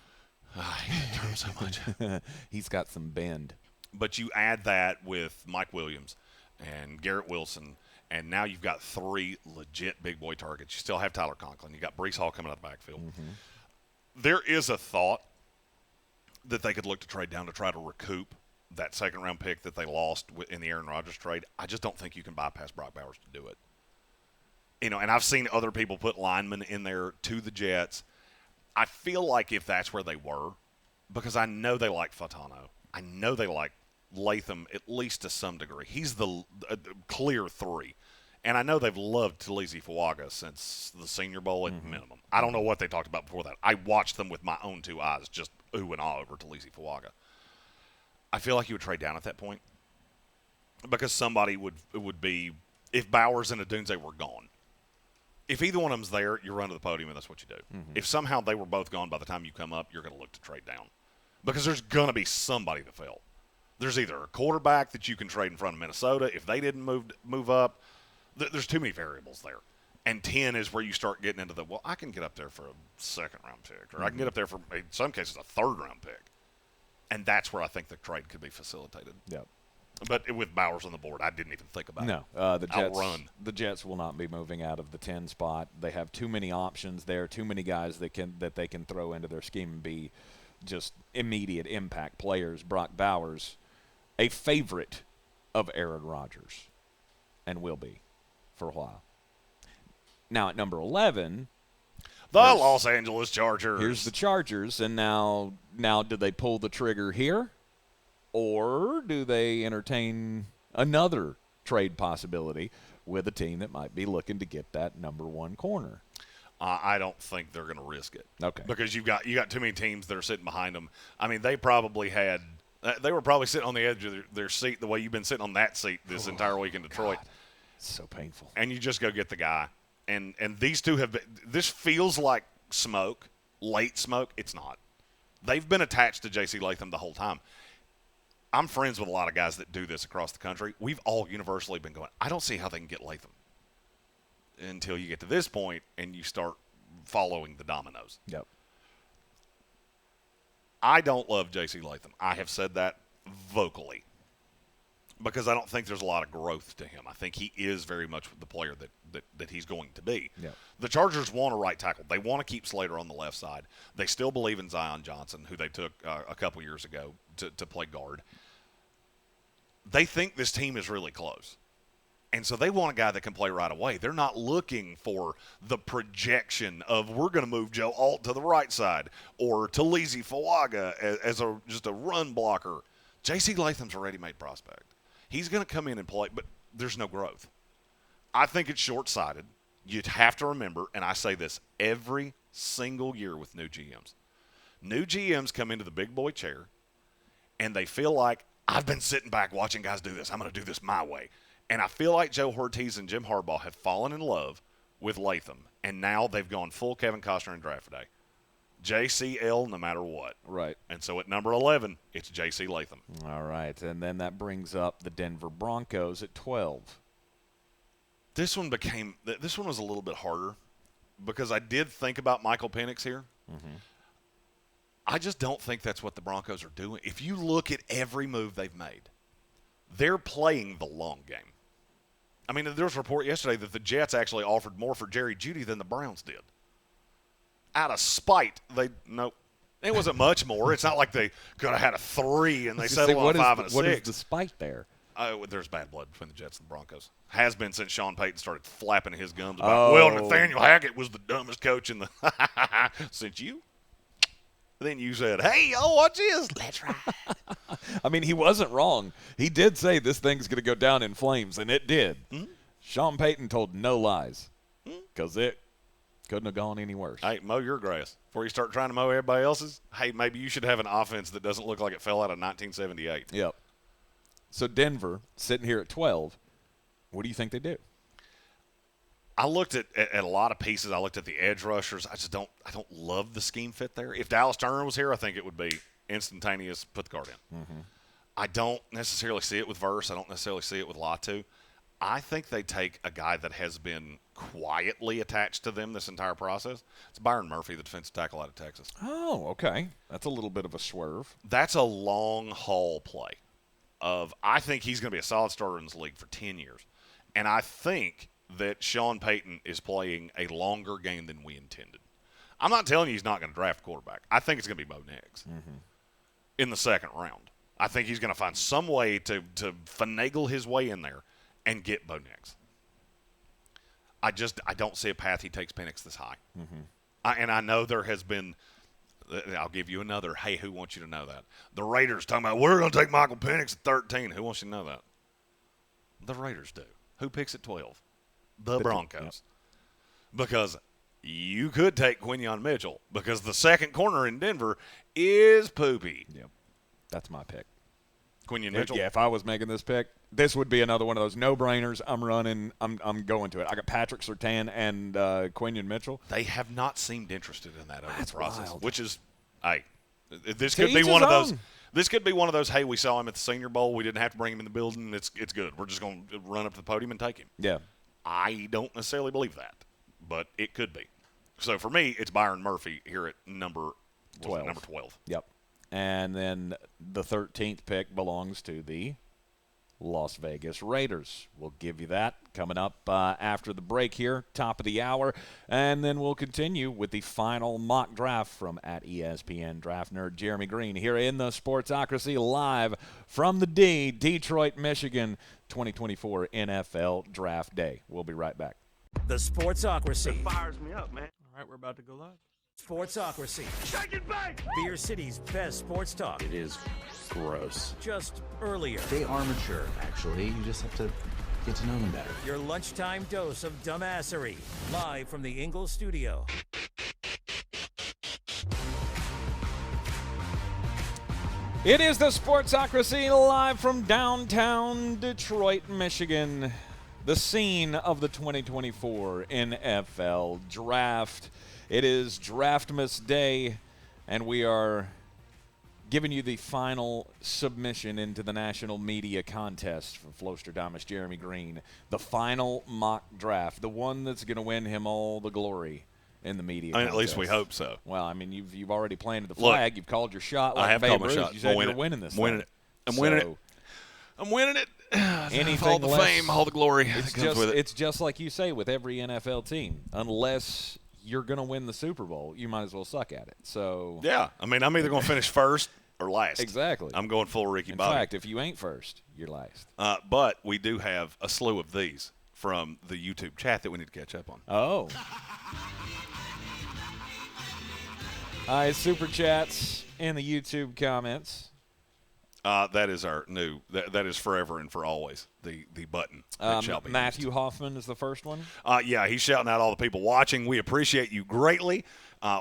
He can turn so much. He's got some bend. But you add that with Mike Williams and Garrett Wilson, and now you've got 3 legit big boy targets. You still have Tyler Conklin. You got Breece Hall coming out of the backfield. Mm-hmm. There is a thought that they could look to trade down to try to recoup that second-round pick that they lost in the Aaron Rodgers trade. I just don't think you can bypass Brock Bowers to do it. You know, and I've seen other people put linemen in there to the Jets. I feel like if that's where they were, because I know they like Fatano. I know they like Latham at least to some degree. He's the clear 3. And I know they've loved Talise Fuaga since the Senior Bowl at minimum. I don't know what they talked about before that. I watched them with my own 2 eyes, just ooh and ah over Talise Fuaga. I feel like you would trade down at that point because somebody would be, if Bowers and Odunze were gone, if either one of them's there, you run to the podium, and that's what you do. Mm-hmm. If somehow they were both gone by the time you come up, you're going to look to trade down because there's going to be somebody that fell. There's either a quarterback that you can trade in front of Minnesota if they didn't move up. There's too many variables there. And 10 is where you start getting into the, well, I can get up there for a second-round pick, or I can get up there for, in some cases, a third-round pick. And that's where I think the trade could be facilitated. Yep. But with Bowers on the board, I didn't even think about it. No, the Jets will not be moving out of the 10 spot. They have too many options there, too many guys that they can throw into their scheme and be just immediate impact players. Brock Bowers, a favorite of Aaron Rodgers, and will be for a while. Now at number 11, the Los Angeles Chargers. Here's the Chargers, and now do they pull the trigger here? Or do they entertain another trade possibility with a team that might be looking to get that number 1 corner? I don't think they're going to risk it. Okay. Because you got too many teams that are sitting behind them. I mean, they were probably sitting on the edge of their seat the way you've been sitting on that seat this entire week in Detroit. God, it's so painful. And you just go get the guy. And these two have been – this feels like smoke, late smoke. It's not. They've been attached to J.C. Latham the whole time. I'm friends with a lot of guys that do this across the country. We've all universally been going, I don't see how they can get Latham until you get to this point and you start following the dominoes. Yep. I don't love J.C. Latham. I have said that vocally because I don't think there's a lot of growth to him. I think he is very much the player that he's going to be. Yep. The Chargers want a right tackle. They want to keep Slater on the left side. They still believe in Zion Johnson, who they took a couple years ago to play guard. They think this team is really close. And so they want a guy that can play right away. They're not looking for the projection of we're going to move Joe Alt to the right side or Talise Fuaga as just a run blocker. J.C. Latham's a ready-made prospect. He's going to come in and play, but there's no growth. I think it's short-sighted. You'd have to remember, and I say this every single year with new GMs. New GMs come into the big boy chair, and they feel like, I've been sitting back watching guys do this. I'm going to do this my way. And I feel like Joe Ortiz and Jim Harbaugh have fallen in love with Latham, and now they've gone full Kevin Costner in draft day. JCL no matter what. Right. And so at number 11, it's J.C. Latham. All right, and then that brings up the Denver Broncos at 12. This one was a little bit harder because I did think about Michael Penix here. Mm-hmm. I just don't think that's what the Broncos are doing. If you look at every move they've made, they're playing the long game. I mean, there was a report yesterday that the Jets actually offered more for Jerry Jeudy than the Browns did. Out of spite, it wasn't much more. It's not like they could have had a 3 and they settled on 5 and a 6. What is the spite there? There's bad blood between the Jets and the Broncos. Has been since Sean Payton started flapping his gums about, Nathaniel Hackett was the dumbest coach in the – since you – then you said, hey, watch this. Let's ride. I mean, he wasn't wrong. He did say this thing's going to go down in flames, and it did. Mm-hmm. Sean Payton told no lies because it Couldn't have gone any worse. Hey, mow your grass. Before you start trying to mow everybody else's, hey, maybe you should have an offense that doesn't look like it fell out of 1978. Yep. So Denver, sitting here at 12, what do you think they do? I looked at a lot of pieces. I looked at the edge rushers. I don't love the scheme fit there. If Dallas Turner was here, I think it would be instantaneous, put the guard in. Mm-hmm. I don't necessarily see it with Verse. I don't necessarily see it with Latu. I think they take a guy that has been quietly attached to them this entire process. It's Byron Murphy, the defensive tackle out of Texas. Oh, okay. That's a little bit of a swerve. That's a long haul play I think he's going to be a solid starter in this league for 10 years. And I think that Sean Payton is playing a longer game than we intended. I'm not telling you he's not going to draft a quarterback. I think it's going to be Bo Nix in the second round. I think he's going to find some way to finagle his way in there and get Bo Nix. I don't see a path he takes Penix this high. And I know there has been – I'll give you another, hey, who wants you to know that? The Raiders talking about, we're going to take Michael Penix at 13. Who wants you to know that? The Raiders do. Who picks at 12? The Broncos. Yep. Because you could take Quinyon Mitchell because the second corner in Denver is poopy. Yep. That's my pick. Quinyon Mitchell? Yeah, if I was making this pick, this would be another one of those no-brainers. I'm going to it. I got Patrick Surtain and Quinyon Mitchell. They have not seemed interested in that over the process, wild. Which is, hey, this could be one of those. This could be one of those, hey, we saw him at the Senior Bowl. We didn't have to bring him in the building. It's good. We're just going to run up to the podium and take him. Yeah. I don't necessarily believe that, but it could be. So for me, it's Byron Murphy here at number 12. Yep. And then the 13th pick belongs to the Las Vegas Raiders. We'll give you that coming up after the break here, top of the hour. And then we'll continue with the final mock draft from at ESPN Draft Nerd Jeremy Greene here in the Sportsocracy live from the Detroit, Michigan, 2024 NFL Draft Day. We'll be right back. The Sportsocracy. It fires me up, man. All right, we're about to go live. Sportsocracy. Shake it back! Beer City's best sports talk. It is gross. Just earlier. They are mature, actually. You just have to get to know them better. Your lunchtime dose of dumbassery. Live from the Ingles studio. It is the Sportsocracy live from downtown Detroit, Michigan. The scene of the 2024 NFL Draft. It is Draftmas Day, and we are giving you the final submission into the national media contest for Flostradamus Jeremy Greene. The final mock draft, the one that's going to win him all the glory in the media contest. At least we hope so. Well, I mean, you've already planted the flag. Look, you've called your shot. Like I have Babe called my Ruth. shot. You said I'm you're winning this. I'm winning it. I'm winning it. Anything all the less, fame, all the glory that comes with it. It's just like you say with every NFL team. Unless you're going to win the Super Bowl, you might as well suck at it. So yeah, I mean, I'm either going to finish first or last. Exactly. I'm going full Ricky In Bobby. fact, if you ain't first, you're last. But we do have a slew of these from the YouTube chat that we need to catch up on. Oh. All right, super chats in the YouTube comments. That is our new. That is forever and for always the button. That shall be Matthew used. Hoffman is the first one. Yeah, he's shouting out all the people watching. We appreciate you greatly.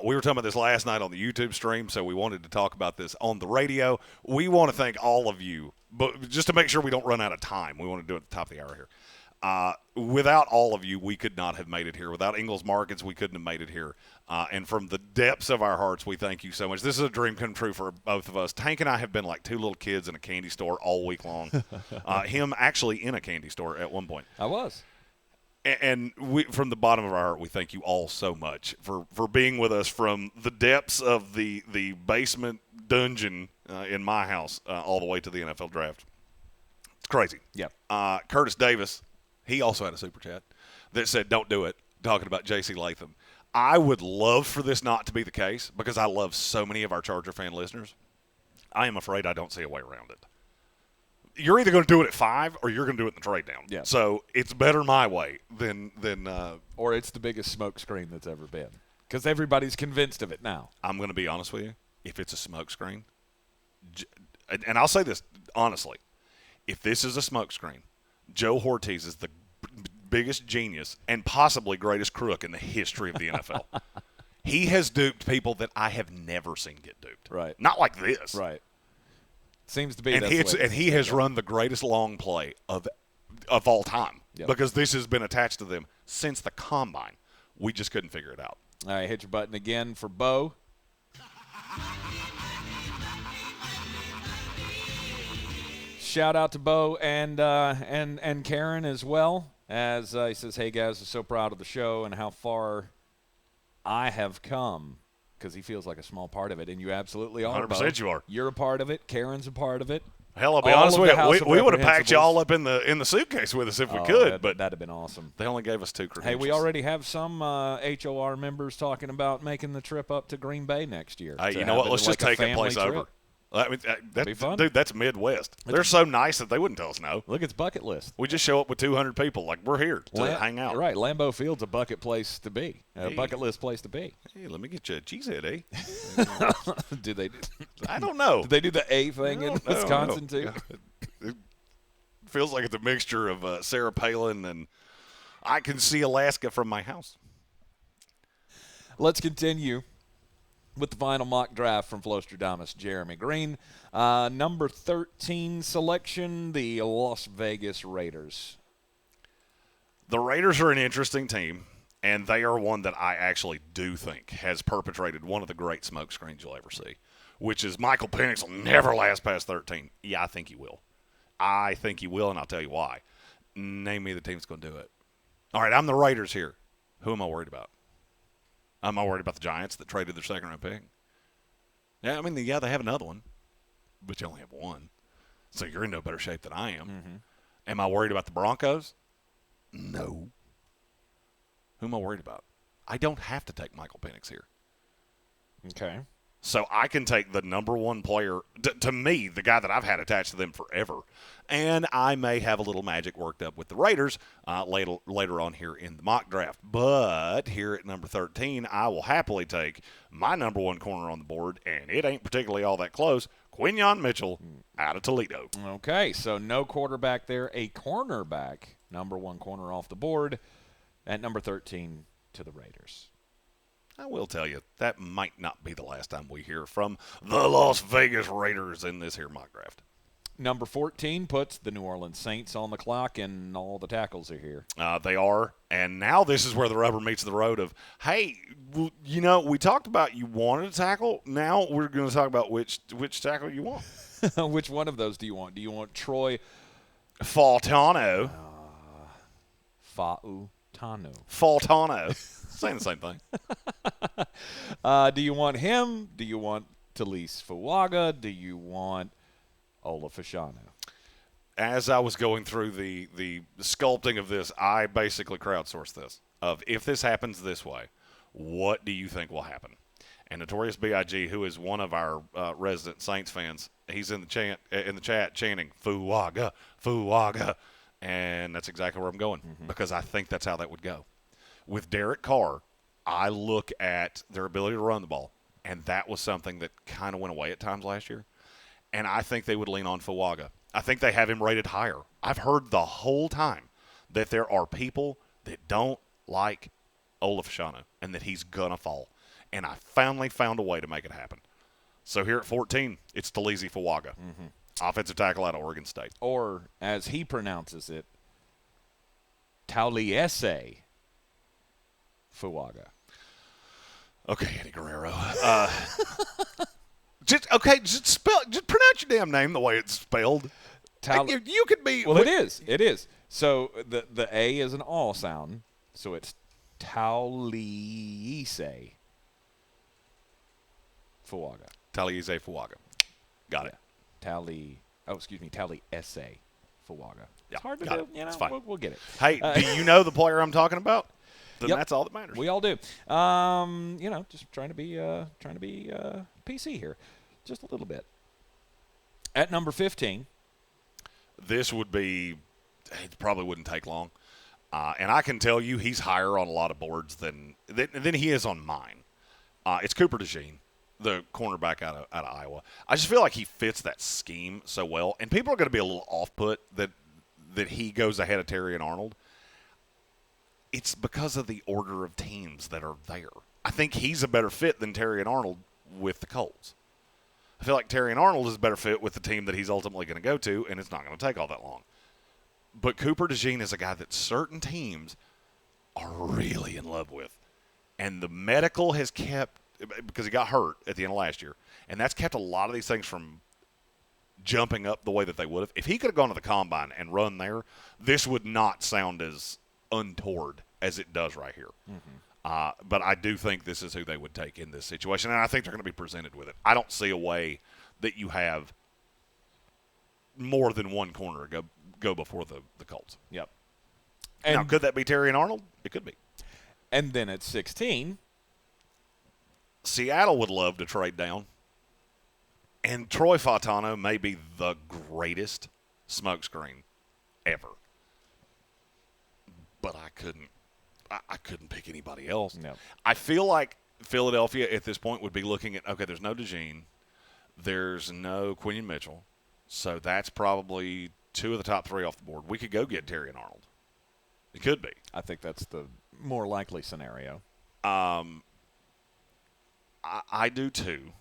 We were talking about this last night on the YouTube stream, so we wanted to talk about this on the radio. We want to thank all of you, but just to make sure we don't run out of time, we want to do it at the top of the hour here. Without all of you, we could not have made it here. Without Ingles Markets, we couldn't have made it here. And from the depths of our hearts, we thank you so much. This is a dream come true for both of us. Tank and I have been like two little kids in a candy store all week long. Him actually in a candy store at one point. I was. And we, from the bottom of our heart, we thank you all so much for being with us from the depths of the basement dungeon in my house all the way to the NFL draft. It's crazy. Yep. Curtis Davis, he also had a super chat that said, don't do it, talking about J.C. Latham. I would love for this not to be the case because I love so many of our Charger fan listeners. I am afraid I don't see a way around it. You're either going to do it at 5 or you're going to do it in the trade down. Yeah. So it's better my way than or it's the biggest smokescreen that's ever been because everybody's convinced of it now. I'm going to be honest with you. If it's a smokescreen, and I'll say this honestly, if this is a smokescreen, Joe Ortiz is the biggest genius and possibly greatest crook in the history of the NFL. He has duped people that I have never seen get duped. Right. Not like this. Right. Seems to be. And he has run the greatest long play of all time because this has been attached to them since the combine. We just couldn't figure it out. All right, hit your button again for Bo. Shout out to Bo and Karen as well, as he says, "Hey guys, I'm so proud of the show and how far I have come," because he feels like a small part of it, and you absolutely are. 100% you are. You're a part of it. Karen's a part of it. Hell, I'll be All honest of with the House you. of We would have packed you all Reprehensibles. up in the suitcase with us if we could, but that'd have been awesome. they only gave us 2 Hey, credentials. we already have some HOR members talking about making the trip up to Green Bay next year. Hey, to you know have what? it Let's like just a take that family place trip. over. I mean, Be fun. Dude, that's Midwest. They're so nice that they wouldn't tell us no. Look, it's bucket list. We just show up with 200 people. Like, we're here to hang out. Right, Lambeau Field's a bucket place to be, a Hey. bucket list place to be. Hey, let me get you a cheesehead, eh? Do they? I don't know. Did they do the A thing in I don't know. Wisconsin too? It feels like it's a mixture of Sarah Palin and I can see Alaska from my house. Let's continue with the final mock draft from Flostradamus, Jeremy Greene. Number 13 selection, the Las Vegas Raiders. The Raiders are an interesting team, and they are one that I actually do think has perpetrated one of the great smoke screens you'll ever see, which is Michael Penix will never last past 13. Yeah, I think he will. I think he will, and I'll tell you why. Name me the team that's going to do it. All right, I'm the Raiders here. Who am I worried about? Am I worried about the Giants that traded their second-round pick? Yeah, I mean, they have another one, but you only have one. So you're in no better shape than I am. Mm-hmm. Am I worried about the Broncos? No. Who am I worried about? I don't have to take Michael Penix here. Okay. So I can take the number one player, to me, the guy that I've had attached to them forever, and I may have a little magic worked up with the Raiders later on here in the mock draft. But here at number 13, I will happily take my number one corner on the board, and it ain't particularly all that close, Quinyon Mitchell out of Toledo. Okay, so no quarterback there, a cornerback, number one corner off the board at number 13 to the Raiders. I will tell you, that might not be the last time we hear from the Las Vegas Raiders in this here mock draft. Number 14 puts the New Orleans Saints on the clock, and all the tackles are here. They are, and now this is where the rubber meets the road of, hey, you know, we talked about you wanted a tackle. Now we're going to talk about which tackle you want. Which one of those do you want? Do you want Troy Fautano. Fautano. Saying the same thing. Do you want him? Do you want Talise Fuaga? Do you want Olafashanu? As I was going through the sculpting of this, I basically crowdsourced this. Of if this happens this way, what do you think will happen? And Notorious B.I.G., who is one of our resident Saints fans, he's in the chat chanting Fuaga, Fuaga, and that's exactly where I'm going because I think that's how that would go. With Derek Carr, I look at their ability to run the ball, and that was something that kind of went away at times last year. And I think they would lean on Fuaga. I think they have him rated higher. I've heard the whole time that there are people that don't like Olafashanu and that he's going to fall. And I finally found a way to make it happen. So here at 14, it's Talise Fuaga, offensive tackle out of Oregon State. Or, as he pronounces it, Tauliese Fuaga. Okay, Eddie Guerrero. Just pronounce your damn name the way it's spelled. You could be. Well, it is. It is. So the A is an all sound. So it's Tauliese Fuaga. Taliese Fuaga. Got it. Taliese Fuaga. Yeah, It's hard to got do. it. You know, It's fine. we'll get it. Hey, do you know the player I'm talking about? Then Yep. that's all that matters. We all do. You know, just trying to be PC here, just a little bit. At number 15, This would be. It probably wouldn't take long, and I can tell you he's higher on a lot of boards than he is on mine. It's Cooper DeJean, the cornerback out of Iowa. I just feel like he fits that scheme so well, and people are going to be a little off-put that he goes ahead of Terry and Arnold. it's because of the order of teams that are there. I think he's a better fit than Terrion Arnold with the Colts. I feel like Terrion Arnold is a better fit with the team that he's ultimately going to go to, and it's not going to take all that long. But Cooper DeJean is a guy that certain teams are really in love with. And the medical has kept, because he got hurt at the end of last year, and that's kept a lot of these things from jumping up the way that they would have. If he could have gone to the combine and run there, this would not sound as untoward as it does right here. But I do think this is who they would take in this situation, and I think they're going to be presented with it. I don't see a way that you have more than one corner go before the Colts. Yep. And And now, could that be Terrion Arnold? It could be. And then at 16, Seattle would love to trade down. And Troy Fautano may be the greatest smokescreen ever. But I couldn't pick anybody else. No. I feel like Philadelphia at this point would be looking at, okay, there's no DeJean, there's no Quinion Mitchell, so that's probably two of the top three off the board. We could go get Terrion Arnold. It could be. I think that's the more likely scenario. I do too.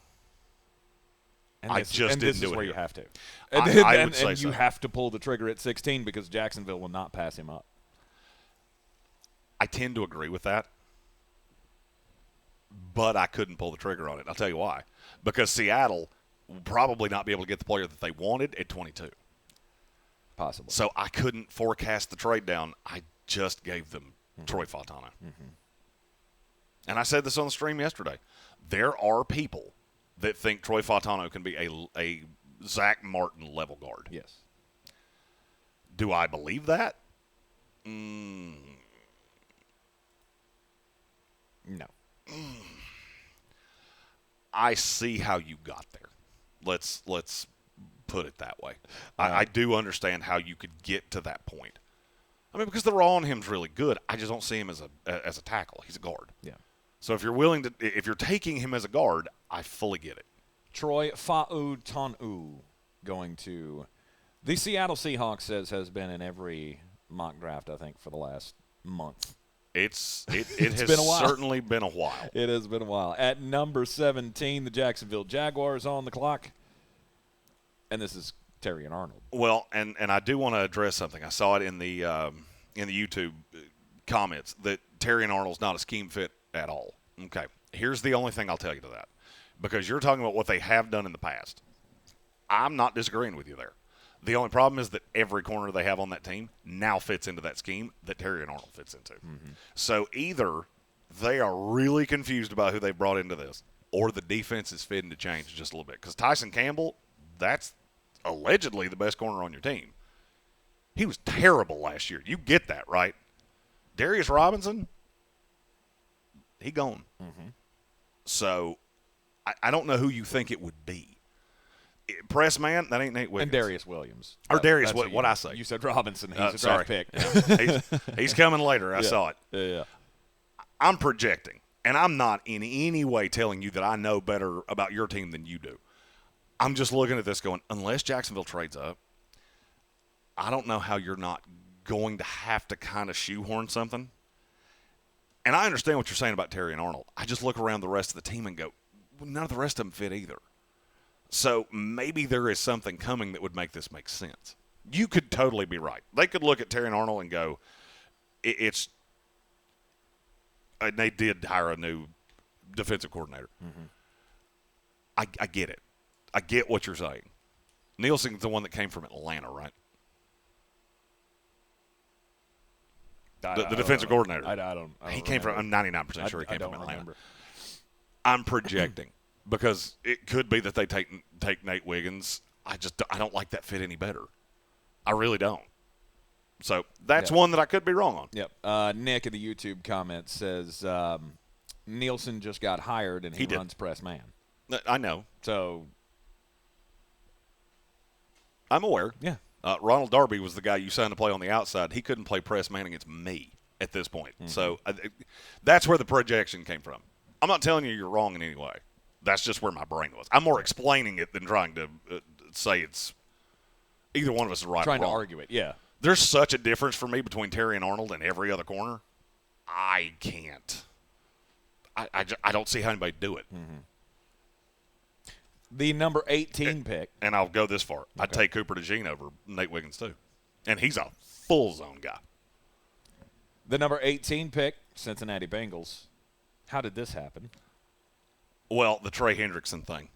And I this, just and didn't this do is it where here. you have to. I would say and so. you have to pull the trigger at 16 because Jacksonville will not pass him up. I tend to agree with that, but I couldn't pull the trigger on it. I'll tell you why. Because Seattle will probably not be able to get the player that they wanted at 22. Possibly. So I couldn't forecast the trade down. I just gave them Troy Fautano. And I said this on the stream yesterday. There are people that think Troy Fautano can be a Zach Martin level guard. Yes. Do I believe that? No. I see how you got there. Let's put it that way. I do understand how you could get to that point. I mean, because the raw on him's really good. I just don't see him as a tackle. He's a guard. Yeah. So if you're taking him as a guard, I fully get it. Troy Fautanu going to the Seattle Seahawks has been in every mock draft, I think, for the last month. It It's has been a while. certainly been a while. It has been a while. At number 17, the Jacksonville Jaguars on the clock. And this is Terrion Arnold. Well, and I do want to address something. I saw it in the YouTube comments that Terrion Arnold's not a scheme fit at all. Okay, here's the only thing I'll tell you to that. Because you're talking about what they have done in the past. I'm not disagreeing with you there. The only problem is that every corner they have on that team now fits into that scheme that Terrion Arnold fits into. So either they are really confused about who they brought into this, or the defense is fitting to change just a little bit. Because Tyson Campbell, that's allegedly the best corner on your team. He was terrible last year. You get that, right? Darius Robinson, he gone. So I don't know who you think it would be. Press man, that ain't Nate Wiggins. And Darius Williams. Or Darius, That's what I say? You said Robinson. He's a sorry. draft pick. He's coming later. I saw it. Yeah. I'm projecting, and I'm not in any way telling you that I know better about your team than you do. I'm just looking at this going, unless Jacksonville trades up, I don't know how you're not going to have to kind of shoehorn something. And I understand what you're saying about Terrion Arnold. I just look around the rest of the team and go, well, none of the rest of them fit either. So maybe there is something coming that would make this make sense. You could totally be right. They could look at Terrion Arnold and go, it's – and they did hire a new defensive coordinator. I get it. I get what you're saying. Nielsen's the one that came from Atlanta, right? The defensive coordinator. I don't He came from – I'm 99% sure he came from Atlanta. I'm projecting because it could be that they take Nate Wiggins. I don't like that fit any better. I really don't. So that's one that I could be wrong on. Yep. Nick in the YouTube comment says Nielsen just got hired and he runs press man. I know. So I'm aware. Yeah. Ronald Darby was the guy you signed to play on the outside. He couldn't play press man against me at this point. So that's where the projection came from. I'm not telling you you're wrong in any way. That's just where my brain was. I'm more explaining it than trying to say it's either one of us is right or wrong. Trying to argue it, yeah. There's such a difference for me between Terrion Arnold and every other corner. I can't. I don't see how anybody do it. Mm-hmm. The number 18 pick. And I'll go this far. Okay. I'd take Cooper DeJean over Nate Wiggins, too. And he's a full zone guy. The number 18 pick, Cincinnati Bengals. How did this happen? Well, the Trey Hendrickson thing.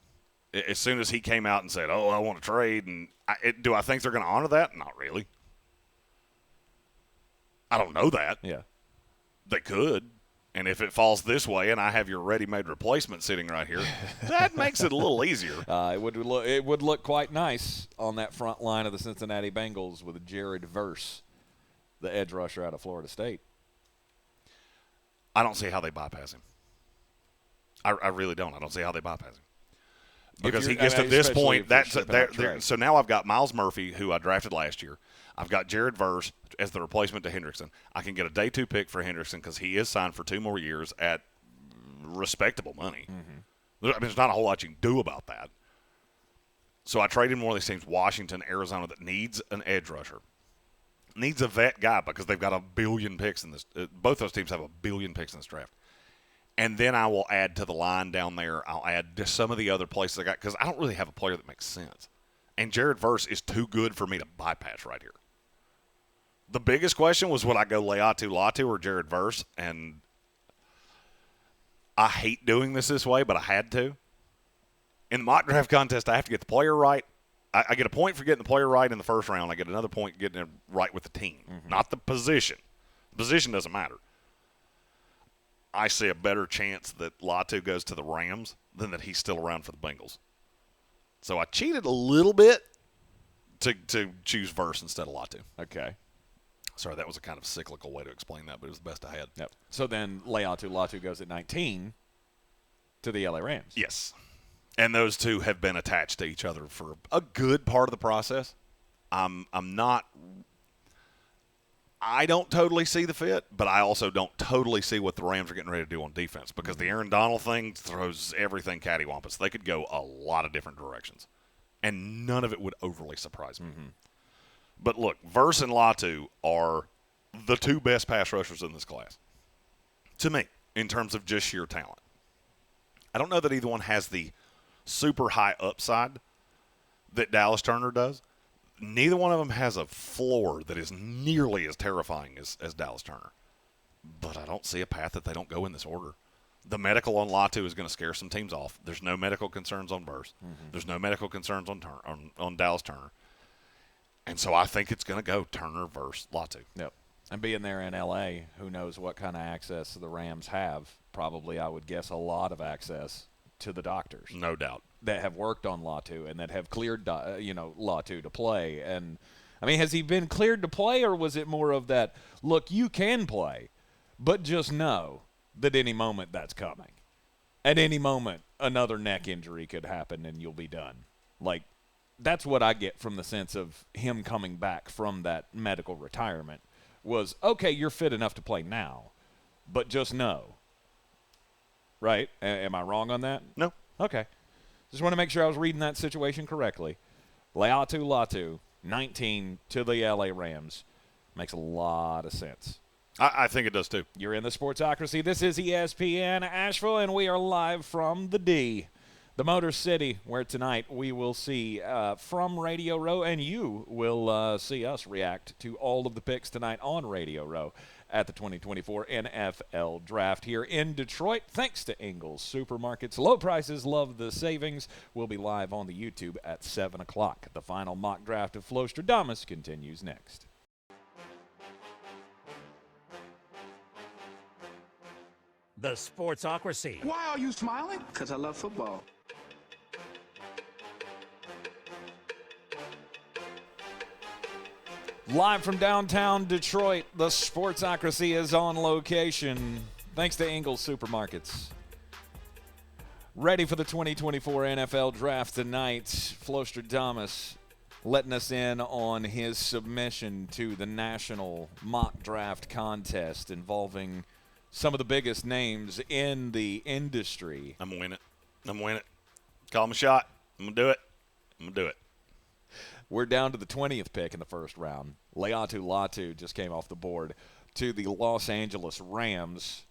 As soon as he came out and said, I want to trade, and do I think they're going to honor that? Not really. I don't know that. Yeah. They could. And if it falls this way and I have your ready-made replacement sitting right here, that makes it a little easier. It would look quite nice on that front line of the Cincinnati Bengals with Jared Verse, the edge rusher out of Florida State. I don't see how they bypass him. I really don't. I don't see how they bypass him. Because he gets to this point, so now I've got Miles Murphy, who I drafted last year. I've got Jared Verse as the replacement to Hendrickson. I can get a day 2 pick for Hendrickson because he is signed for 2 more years at respectable money. Mm-hmm. I mean, there's not a whole lot you can do about that. So I traded one of these teams, Washington, Arizona, that needs an edge rusher. Needs a vet guy because they've got 1 billion picks in this. Both those teams have 1 billion picks in this draft. And then I will add to the line down there, I'll add to some of the other places I got because I don't really have a player that makes sense. And Jared Verse is too good for me to bypass right here. The biggest question was, would I go Leatu Latu or Jared Verse? And I hate doing this way, but I had to. In the mock draft contest, I have to get the player right. I get a point for getting the player right in the first round. I get another point getting it right with the team, not the position. The position doesn't matter. I see a better chance that Latu goes to the Rams than that he's still around for the Bengals. So I cheated a little bit to choose Verse instead of Latu. Okay. Sorry, that was a kind of cyclical way to explain that, but it was the best I had. Yep. So then Latu goes at 19 to the LA Rams. Yes. And those two have been attached to each other for a good part of the process. I don't totally see the fit, but I also don't totally see what the Rams are getting ready to do on defense because the Aaron Donald thing throws everything cattywampus. They could go a lot of different directions, and none of it would overly surprise me. Mm-hmm. But look, Verse and Latu are the 2 best pass rushers in this class, to me, in terms of just sheer talent. I don't know that either one has the super high upside that Dallas Turner does. Neither one of them has a floor that is nearly as terrifying as Dallas Turner. But I don't see a path that they don't go in this order. The medical on Latu is going to scare some teams off. There's no medical concerns on Verse. Mm-hmm. There's no medical concerns on Dallas Turner. And so I think it's going to go Turner versus Latu. Yep. And being there in L.A., who knows what kind of access the Rams have. Probably, I would guess, a lot of access to the doctors. No doubt. That have worked on Latu and that have cleared, Latu to play. And, I mean, has he been cleared to play, or was it more of that, look, you can play, but just know that any moment that's coming. At any moment, another neck injury could happen and you'll be done. Like, that's what I get from the sense of him coming back from that medical retirement was, okay, you're fit enough to play now, but just know. Right? Am I wrong on that? No. Okay. Just want to make sure I was reading that situation correctly. Latu, 19 to the L.A. Rams. Makes a lot of sense. I think it does too. You're in the Sportsocracy. This is ESPN Asheville, and we are live from the D. The Motor City, where tonight we will see from Radio Row, and you will see us react to all of the picks tonight on Radio Row at the 2024 NFL Draft here in Detroit. Thanks to Ingles Supermarkets. Low prices, love the savings. We'll be live on the YouTube at 7 o'clock. The final mock draft of Flostradamus continues next. The Sportsocracy. Why are you smiling? Because I love football. Live from downtown Detroit, the Sportsocracy is on location. Thanks to Ingles Supermarkets. Ready for the 2024 NFL Draft tonight. Flostradamus letting us in on his submission to the national mock draft contest involving some of the biggest names in the industry. I'm going to win it. Call him a shot. I'm going to do it. We're down to the 20th pick in the first round. Latu just came off the board. to the Los Angeles Rams,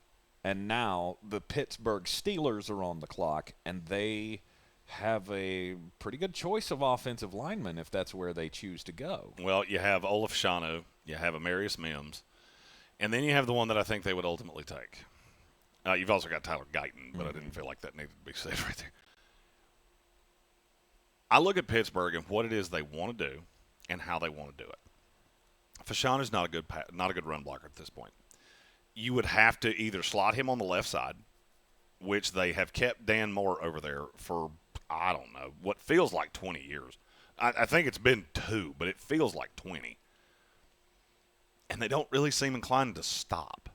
and now the Pittsburgh Steelers are on the clock, and they have a pretty good choice of offensive linemen if that's where they choose to go. Well, you have Olaf Shano, you have Amarius Mims, and then you have the one that I think they would ultimately take. You've also got Tyler Guyton, but I didn't feel like that needed to be said right there. I look at Pittsburgh and what it is they want to do and how they want to do it. Fashanu's not a good run blocker at this point. You would have to either slot him on the left side, which they have kept Dan Moore over there for, I don't know, what feels like 20 years. I think it's been 2, but it feels like 20. And they don't really seem inclined to stop.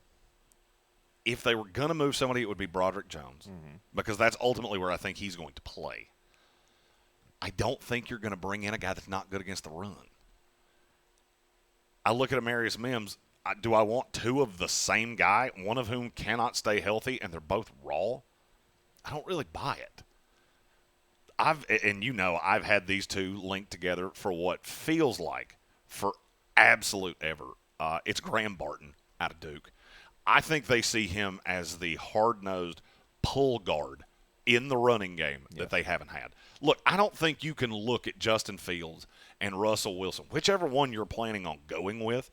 If they were going to move somebody, it would be Broderick Jones, because that's ultimately where I think he's going to play. I don't think you're going to bring in a guy that's not good against the run. I look at Amarius Mims. Do I want 2 of the same guy, one of whom cannot stay healthy, and they're both raw? I don't really buy it. I've had these 2 linked together for what feels like for absolute ever. It's Graham Barton out of Duke. I think they see him as the hard-nosed pull guard in the running game that they haven't had. Look, I don't think you can look at Justin Fields and Russell Wilson, whichever one you're planning on going with.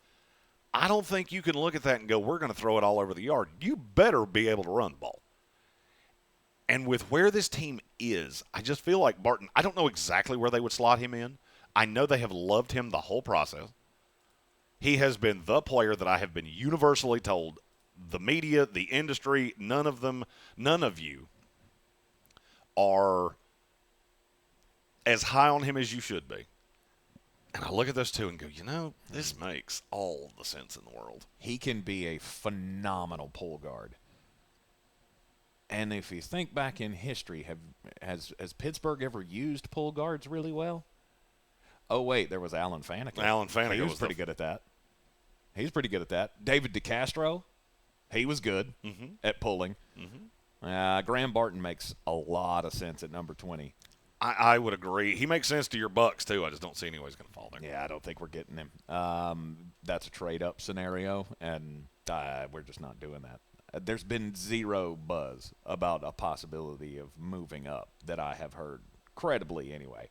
I don't think you can look at that and go, we're going to throw it all over the yard. You better be able to run the ball. And with where this team is, I just feel like Barton, I don't know exactly where they would slot him in. I know they have loved him the whole process. He has been the player that I have been universally told, the media, the industry, none of you are as high on him as you should be. And I look at those 2 and go, this makes all the sense in the world. He can be a phenomenal pull guard. And if you think back in history, has Pittsburgh ever used pull guards really well? Oh, wait, there was Alan Faneca. Alan Faneca he was pretty good at that. He's pretty good at that. David DeCastro, he was good at pulling. Graham Barton makes a lot of sense at number 20. I would agree. He makes sense to your Bucks, too. I just don't see any way he's going to fall there. Yeah, I don't think we're getting him. That's a trade-up scenario, and we're just not doing that. There's been zero buzz about a possibility of moving up that I have heard, credibly anyway,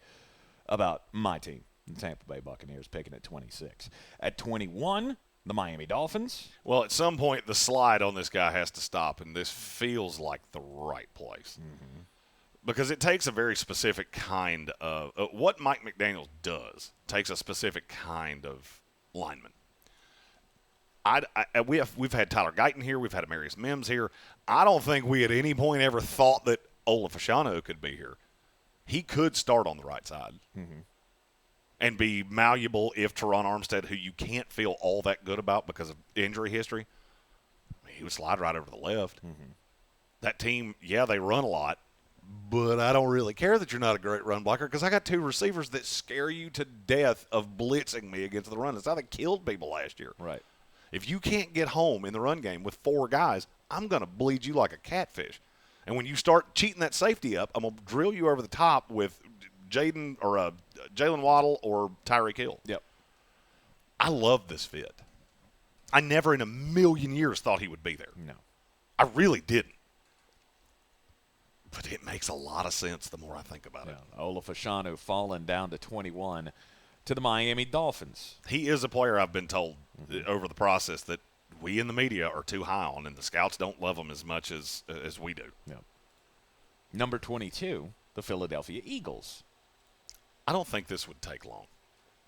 about my team, the Tampa Bay Buccaneers, picking at 26. At 21, the Miami Dolphins. Well, at some point, the slide on this guy has to stop, and this feels like the right place. Because it takes a very specific kind of what Mike McDaniel does takes a specific kind of lineman. We've had Tyler Guyton here. We've had Amarius Mims here. I don't think we at any point ever thought that Olaf Fashanu could be here. He could start on the right side and be malleable if Teron Armstead, who you can't feel all that good about because of injury history, he would slide right over the left. That team, they run a lot. But I don't really care that you're not a great run blocker because I got 2 receivers that scare you to death of blitzing me against the run. It's how they killed people last year. Right. If you can't get home in the run game with 4 guys, I'm going to bleed you like a catfish. And when you start cheating that safety up, I'm going to drill you over the top with Jalen Waddle or Tyreek Hill. Yep. I love this fit. I never in a million years thought he would be there. No. I really didn't. But it makes a lot of sense the more I think about it. Olaf Fashanu falling down to 21 to the Miami Dolphins. He is a player I've been told over the process that we in the media are too high on, and the scouts don't love him as much as we do. Yep. Number 22, the Philadelphia Eagles. I don't think this would take long.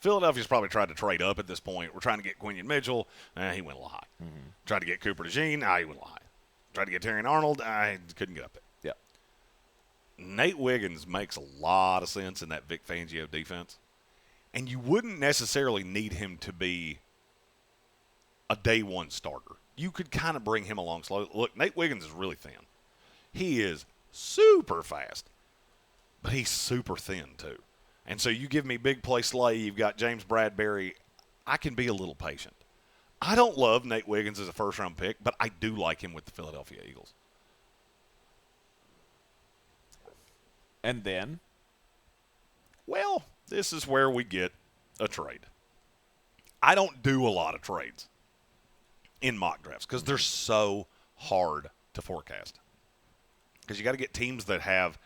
Philadelphia's probably tried to trade up at this point. We're trying to get Quinion Mitchell. He went a little high. Tried to get Cooper DeJean. He went a little high. Tried to get Terrion Arnold. I couldn't get up there. Nate Wiggins makes a lot of sense in that Vic Fangio defense. And you wouldn't necessarily need him to be a day one starter. You could kind of bring him along slowly. Look, Nate Wiggins is really thin. He is super fast, but he's super thin too. And so you give me big play Slay, you've got James Bradbury. I can be a little patient. I don't love Nate Wiggins as a first-round pick, but I do like him with the Philadelphia Eagles. And then? Well, this is where we get a trade. I don't do a lot of trades. in mock drafts because they're so hard to forecast. Because you got to get teams that have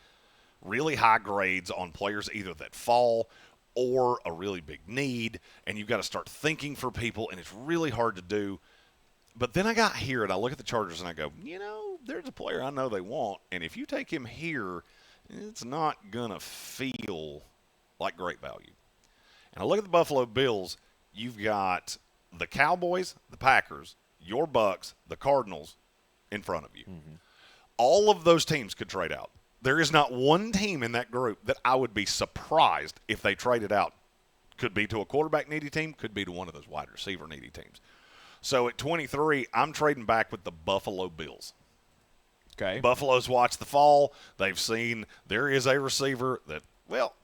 really high grades on players either that fall or a really big need, and you've got to start thinking for people, and it's really hard to do. But then I got here, and I look at the Chargers, and I go, there's a player I know they want, and if you take him here, it's not going to feel like great value. And I look at the Buffalo Bills, you've got the Cowboys, the Packers, your Bucks, the Cardinals in front of you. Mm-hmm. All of those teams could trade out. There is not one team in that group that I would be surprised if they traded out. Could be to a quarterback-needy team, could be to one of those wide receiver-needy teams. So at 23, I'm trading back with the Buffalo Bills. Okay. Buffalo's watched the fall. They've seen there is a receiver that,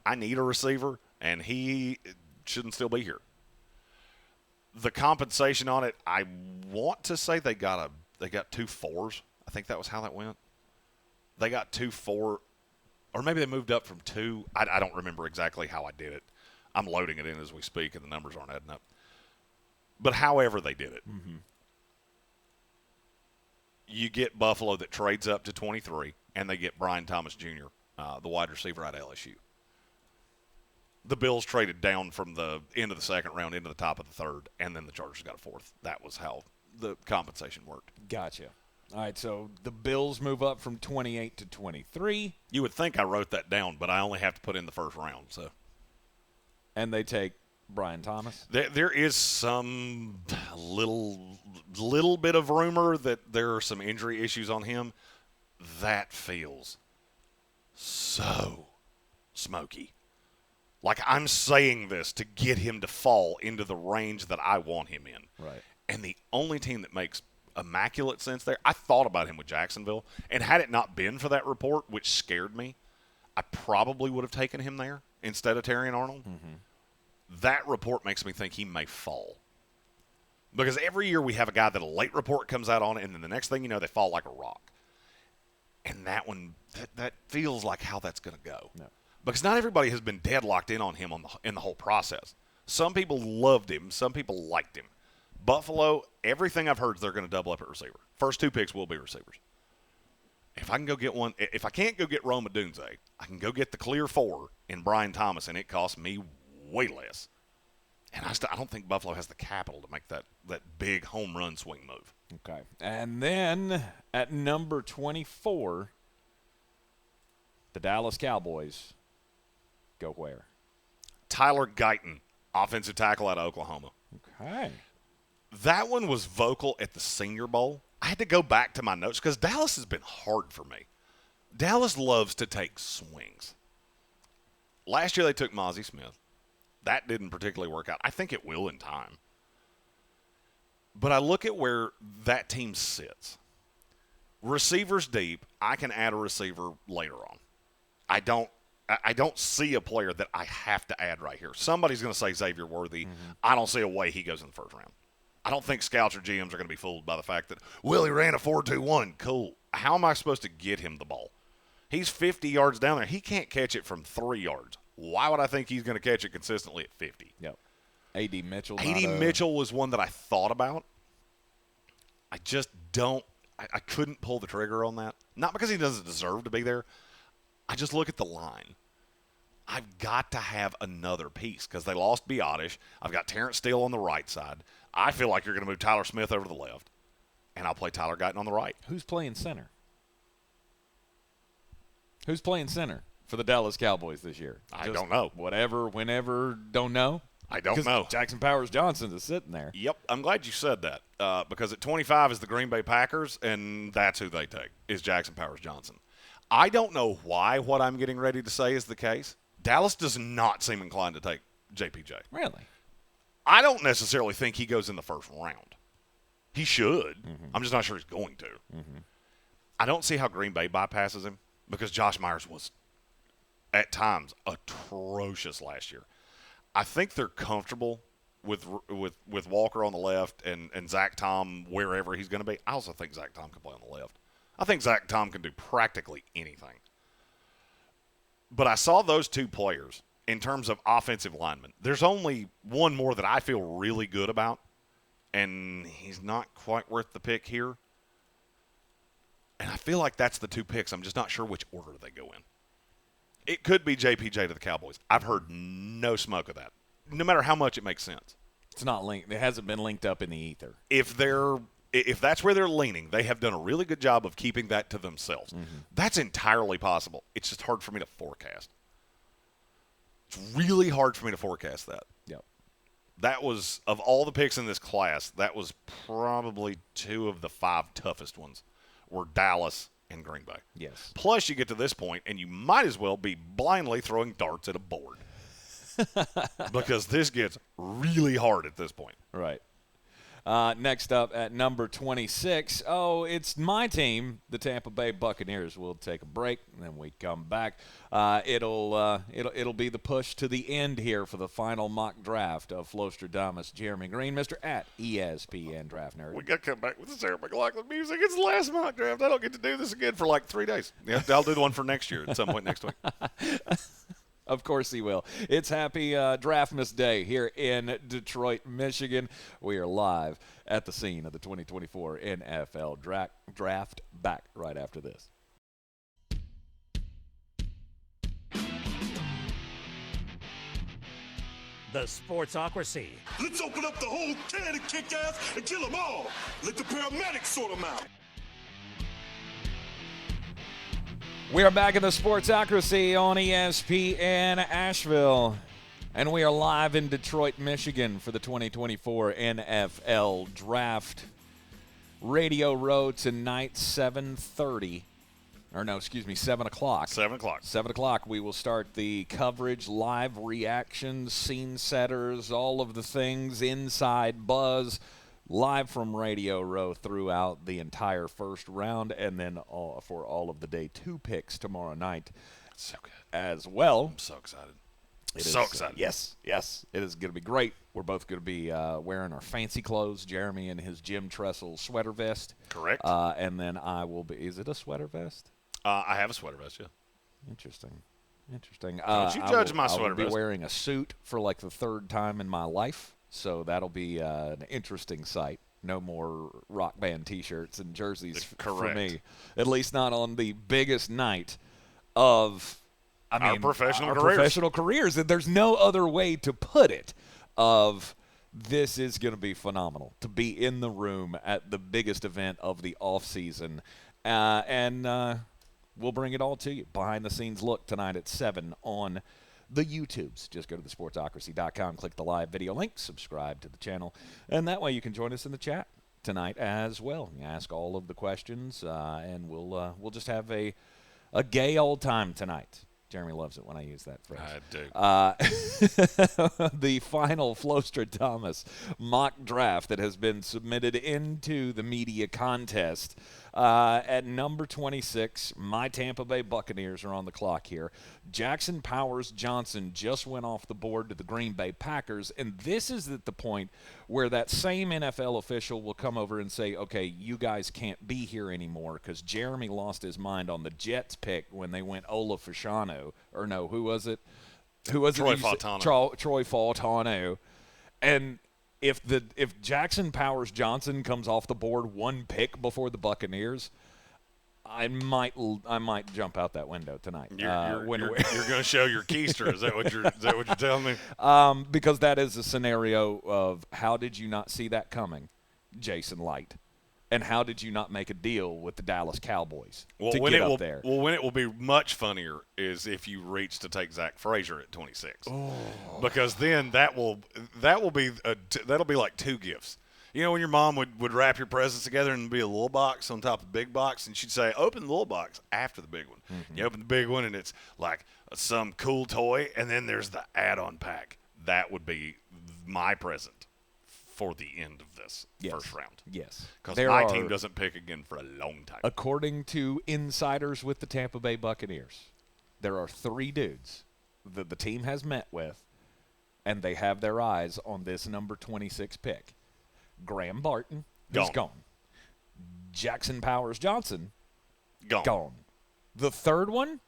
I need a receiver, and he shouldn't still be here. The compensation on it, I want to say they got 2 4s. I think that was how that went. They got 2 4, or maybe they moved up from 2. I don't remember exactly how I did it. I'm loading it in as we speak, and the numbers aren't adding up. But however they did it, you get Buffalo that trades up to 23, and they get Brian Thomas Jr., the wide receiver out of LSU. The Bills traded down from the end of the second round into the top of the third, and then the Chargers got a 4th. That was how the compensation worked. Gotcha. All right, so the Bills move up from 28 to 23. You would think I wrote that down, but I only have to put in the first round. And they take Brian Thomas? There is some little bit of rumor that there are some injury issues on him. That feels so smoky. Like I'm saying this to get him to fall into the range that I want him in. Right. And the only team that makes immaculate sense there, I thought about him with Jacksonville, and had it not been for that report, which scared me, I probably would have taken him there instead of Terrion Arnold. Mm-hmm. That report makes me think he may fall. Because every year we have a guy that a late report comes out on, and then the next thing you know, they fall like a rock. And that one, that feels like how that's going to go. No. Because not everybody has been deadlocked in on him in the whole process. Some people loved him. Some people liked him. Buffalo, everything I've heard is they're going to double up at receiver. First 2 picks will be receivers. If I can go get one, if I can't go get Rome Odunze, I can go get the clear 4 in Brian Thomas, and it costs me way less. And I don't think Buffalo has the capital to make that big home run swing move. Okay. And then at number 24, the Dallas Cowboys go where? Tyler Guyton, offensive tackle out of Oklahoma. Okay. That one was vocal at the Senior Bowl. I had to go back to my notes because Dallas has been hard for me. Dallas loves to take swings. Last year they took Mozzie Smith. That didn't particularly work out. I think it will in time. But I look at where that team sits. Receivers deep, I can add a receiver later on. I don't see a player that I have to add right here. Somebody's going to say Xavier Worthy. Mm-hmm. I don't see a way he goes in the first round. I don't think scouts or GMs are going to be fooled by the fact that, he ran a 4.21. Cool. How am I supposed to get him the ball? He's 50 yards down there. He can't catch it from 3 yards. Why would I think he's going to catch it consistently at 50? Yep. A.D. Mitchell. A.D. Mitchell was one that I thought about. I just don't – I couldn't pull the trigger on that. Not because he doesn't deserve to be there. I just look at the line. I've got to have another piece because they lost Biotish. I've got Terrence Steele on the right side. I feel like you're going to move Tyler Smith over to the left, and I'll play Tyler Guyton on the right. Who's playing center? Who's playing center for the Dallas Cowboys this year? I don't know. Whatever, whenever, don't know? I don't know. Jackson Powers Johnson is sitting there. Yep, I'm glad you said that because at 25 is the Green Bay Packers, and that's who they take, is Jackson Powers Johnson. I don't know why what I'm getting ready to say is the case. Dallas does not seem inclined to take JPJ. Really? I don't necessarily think he goes in the first round. He should. Mm-hmm. I'm just not sure he's going to. Mm-hmm. I don't see how Green Bay bypasses him because Josh Myers was, at times, atrocious last year. I think they're comfortable with Walker on the left and Zach Tom wherever he's going to be. I also think Zach Tom can play on the left. I think Zach Tom can do practically anything. But I saw those 2 players in terms of offensive linemen. There's only one more that I feel really good about, and he's not quite worth the pick here. And I feel like that's the two picks. I'm just not sure which order they go in. It could be JPJ to the Cowboys. I've heard no smoke of that, no matter how much it makes sense. It's not linked. It hasn't been linked up in the ether. If that's where they're leaning, they have done a really good job of keeping that to themselves. That's entirely possible. It's just hard for me to forecast. It's really hard for me to forecast that. Yep. That was, of all the picks in this class, that was probably 2 of the 5 toughest ones were Dallas and Green Bay. Yes. Plus, you get to this point, and you might as well be blindly throwing darts at a board. Because this gets really hard at this point. Right. Next up at number 26, it's my team, the Tampa Bay Buccaneers. We'll take a break, and then we come back. It'll be the push to the end here for the final mock draft of Flostradamus, Jeremy Greene, Mr. at ESPN Draft Nerd. We got to come back with the Sarah McLachlan music. It's the last mock draft. I don't get to do this again for like 3 days. Yeah, I'll do the one for next year at some point next week. Of course he will. It's Happy Draftmas Day here in Detroit, Michigan. We are live at the scene of the 2024 NFL Draft. Back right after this. The Sportsocracy. Let's open up the whole can of kick ass and kill them all. Let the paramedics sort them out. We are back in the Sportsocracy on ESPN Asheville, and we are live in Detroit, Michigan for the 2024 NFL Draft. Radio Row tonight, 7:30. Or no, excuse me, 7 o'clock. 7 o'clock. 7 o'clock, we will start the coverage, live reactions, scene setters, all of the things, inside buzz, live from Radio Row throughout the entire first round, and then for all of the day 2 picks tomorrow night So good. as well. I'm so excited. Excited. Yes, it is going to be great. We're both going to be wearing our fancy clothes. Jeremy in his Jim Tressel sweater vest. Correct. And then I will be. Is it a sweater vest? I have a sweater vest, yeah. Interesting. Don't you judge my sweater I will be vest. wearing a suit for like the 3rd time in my life, so that'll be an interesting sight. No more rock band T-shirts and jerseys for me, at least not on the biggest night of our professional careers. And there's no other way to put it. This is going to be phenomenal to be in the room at the biggest event of the off season, and we'll bring it all to you. Behind the scenes look tonight at 7 on the YouTubes. Just go to thesportsocracy.com, click the live video link, subscribe to the channel, and that way you can join us in the chat tonight as well. You ask all of the questions, and we'll just have a gay old time tonight. Jeremy loves it when I use that phrase. I do. The final Flostradamus mock draft that has been submitted into the media contest. At number 26, my Tampa Bay Buccaneers are on the clock here. Jackson Powers Johnson just went off the board to the Green Bay Packers, and this is at the point where that same NFL official will come over and say, okay, you guys can't be here anymore because Jeremy lost his mind on the Jets pick when they went Ola Fasciano. Or no, who was it? Troy Fautano. Troy Fautano. And if Jackson Powers Johnson comes off the board 1 pick before the Buccaneers, I might jump out that window tonight. You're going to show your keister. Is that what you're telling me? Because that is a scenario of how did you not see that coming, Jason Light? And how did you not make a deal with the Dallas Cowboys to get up there? Well, when it will be much funnier is if you reach to take Zach Frazier at 26, because then that'll be like 2 gifts. You know, when your mom would wrap your presents together and be a little box on top of the big box, and she'd say, "Open the little box after the big one." Mm-hmm. You open the big one, and it's like some cool toy, and then there's the add-on pack. That would be my present for the end of this first round. Yes. Because my team doesn't pick again for a long time. According to insiders with the Tampa Bay Buccaneers, there are 3 dudes that the team has met with, and they have their eyes on this number 26 pick. Graham Barton is gone. Jackson Powers Johnson, gone. The 3rd one,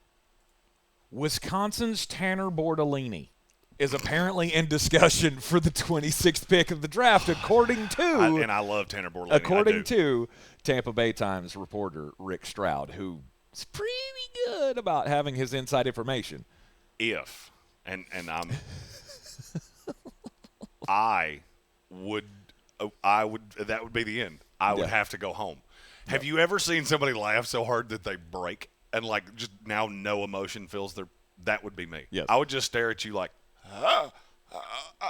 Wisconsin's Tanner Bordellini is apparently in discussion for the 26th pick of the draft, according to and I love Tanner Bortolini. according to Tampa Bay Times reporter Rick Stroud, who is pretty good about having his inside information. If and I'm I would that would be the end. I would have to go home. Have you ever seen somebody laugh so hard that they break and like just now no emotion fills their? That would be me. Yes. I would just stare at you like,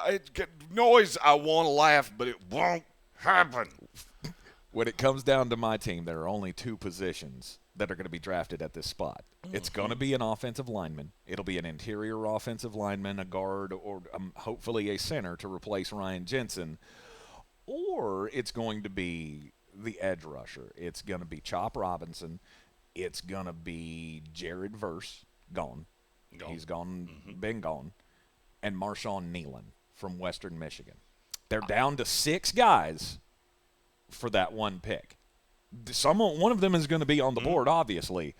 it get noise. I want to laugh, but it won't happen. When it comes down to my team, there are only two positions that are going to be drafted at this spot. It's going to be an offensive lineman. It'll be an interior offensive lineman, a guard, or hopefully a center to replace Ryan Jensen. Or it's going to be the edge rusher. It's going to be Chop Robinson. It's going to be Jared Verse, gone. He's gone, been gone. And Marshawn Nealon from Western Michigan. They're down to 6 guys for that one pick. One of them is going to be on the board, obviously.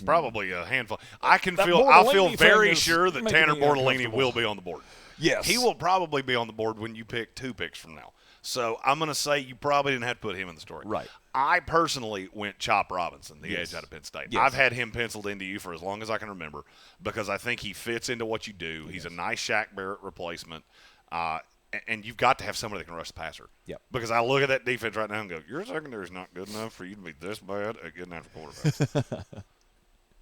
Probably a handful. I feel very sure that Tanner Bortolini will be on the board. Yes. He will probably be on the board when you pick 2 picks from now. So I'm going to say you probably didn't have to put him in the story. Right. I personally went Chop Robinson, the edge out of Penn State. Yes. I've had him penciled into you for as long as I can remember because I think he fits into what you do. He's a nice Shaq Barrett replacement. And you've got to have somebody that can rush the passer. Yep. Because I look at that defense right now and go, your secondary is not good enough for you to be this bad at getting after quarterbacks.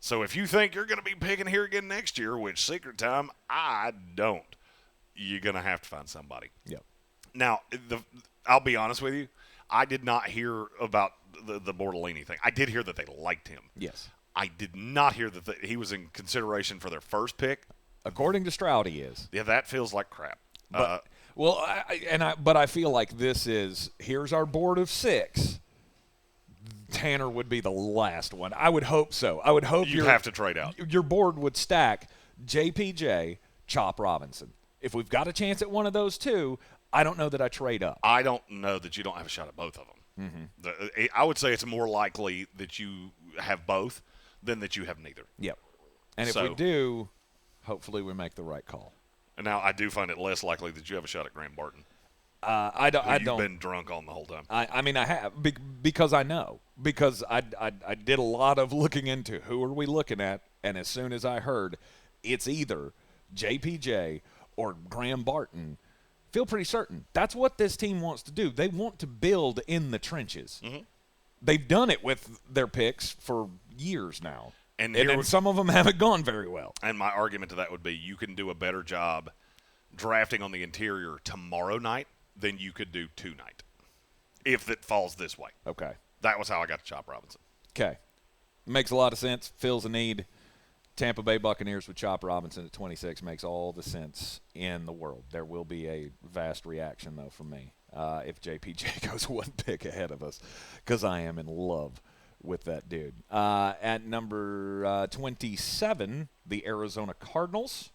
So if you think you're going to be picking here again next year, which secret time, I don't, you're going to have to find somebody. Yep. Now, I'll be honest with you. I did not hear about the Bortolini thing. I did hear that they liked him. Yes. I did not hear that he was in consideration for their first pick. According to Stroud, he is. Yeah, that feels like crap. But, but I feel like this is, here's our board of 6. Tanner would be the last one. I would hope so. I would hope you'd have to trade out. Your board would stack JPJ, Chop Robinson. If we've got a chance at one of those two, I don't know that I trade up. I don't know that you don't have a shot at both of them. Mm-hmm. I would say it's more likely that you have both than that you have neither. Yep. And if we do, hopefully we make the right call. And now I do find it less likely that you have a shot at Graham Barton. I don't. You've been drunk on the whole time. I mean, I have because I know because I did a lot of looking into who are we looking at, and as soon as I heard it's either JPJ or Graham Barton, feel pretty certain that's what this team wants to do. They want to build in the trenches. Mm-hmm. They've done it with their picks for years now, and some of them haven't gone very well. And my argument to that would be you can do a better job drafting on the interior tomorrow night than you could do tonight if it falls this way. Okay. That was how I got to Chop Robinson. Okay. Makes a lot of sense. Fills a need. Tampa Bay Buccaneers with Chop Robinson at 26 makes all the sense in the world. There will be a vast reaction, though, from me if JPJ goes one pick ahead of us because I am in love with that dude. At number 27, the Arizona Cardinals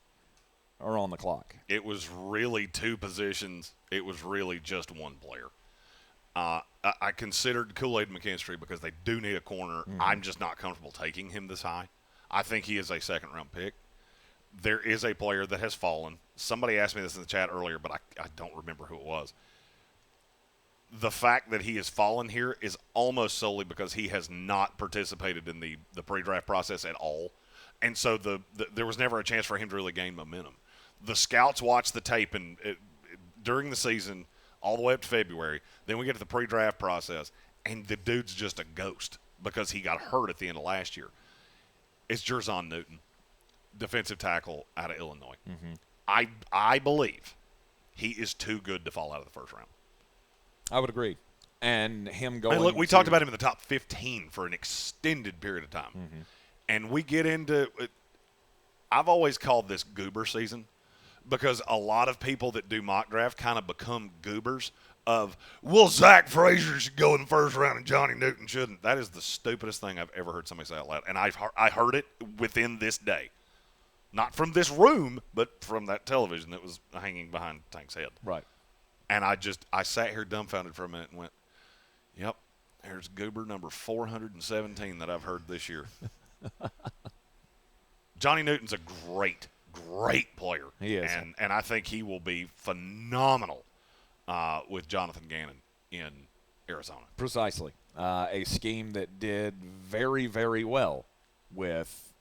are on the clock. It was really 2 positions. It was really just one player. I considered Kool-Aid McKinstry because they do need a corner. Mm-hmm. I'm just not comfortable taking him this high. I think he is a second-round pick. There is a player that has fallen. Somebody asked me this in the chat earlier, but I don't remember who it was. The fact that he has fallen here is almost solely because he has not participated in the pre-draft process at all. And so there was never a chance for him to really gain momentum. The scouts watch the tape during the season all the way up to February. Then we get to the pre-draft process, and the dude's just a ghost because he got hurt at the end of last year. It's Jerzon Newton, defensive tackle out of Illinois. Mm-hmm. I believe he is too good to fall out of the first round. I would agree. And him going look, we talked about him in the top 15 for an extended period of time. Mm-hmm. And we get into – I've always called this goober season because a lot of people that do mock draft kind of become goobers of, well, Zach Frazier should go in the first round and Johnny Newton shouldn't. That is the stupidest thing I've ever heard somebody say out loud. And I heard it within this day. Not from this room, but from that television that was hanging behind Tank's head. Right. And I sat here dumbfounded for a minute and went, yep, there's goober number 417 that I've heard this year. Johnny Newton's a great great player. He is. And I think he will be phenomenal with Jonathan Gannon in Arizona. Precisely. A scheme that did very, very well with,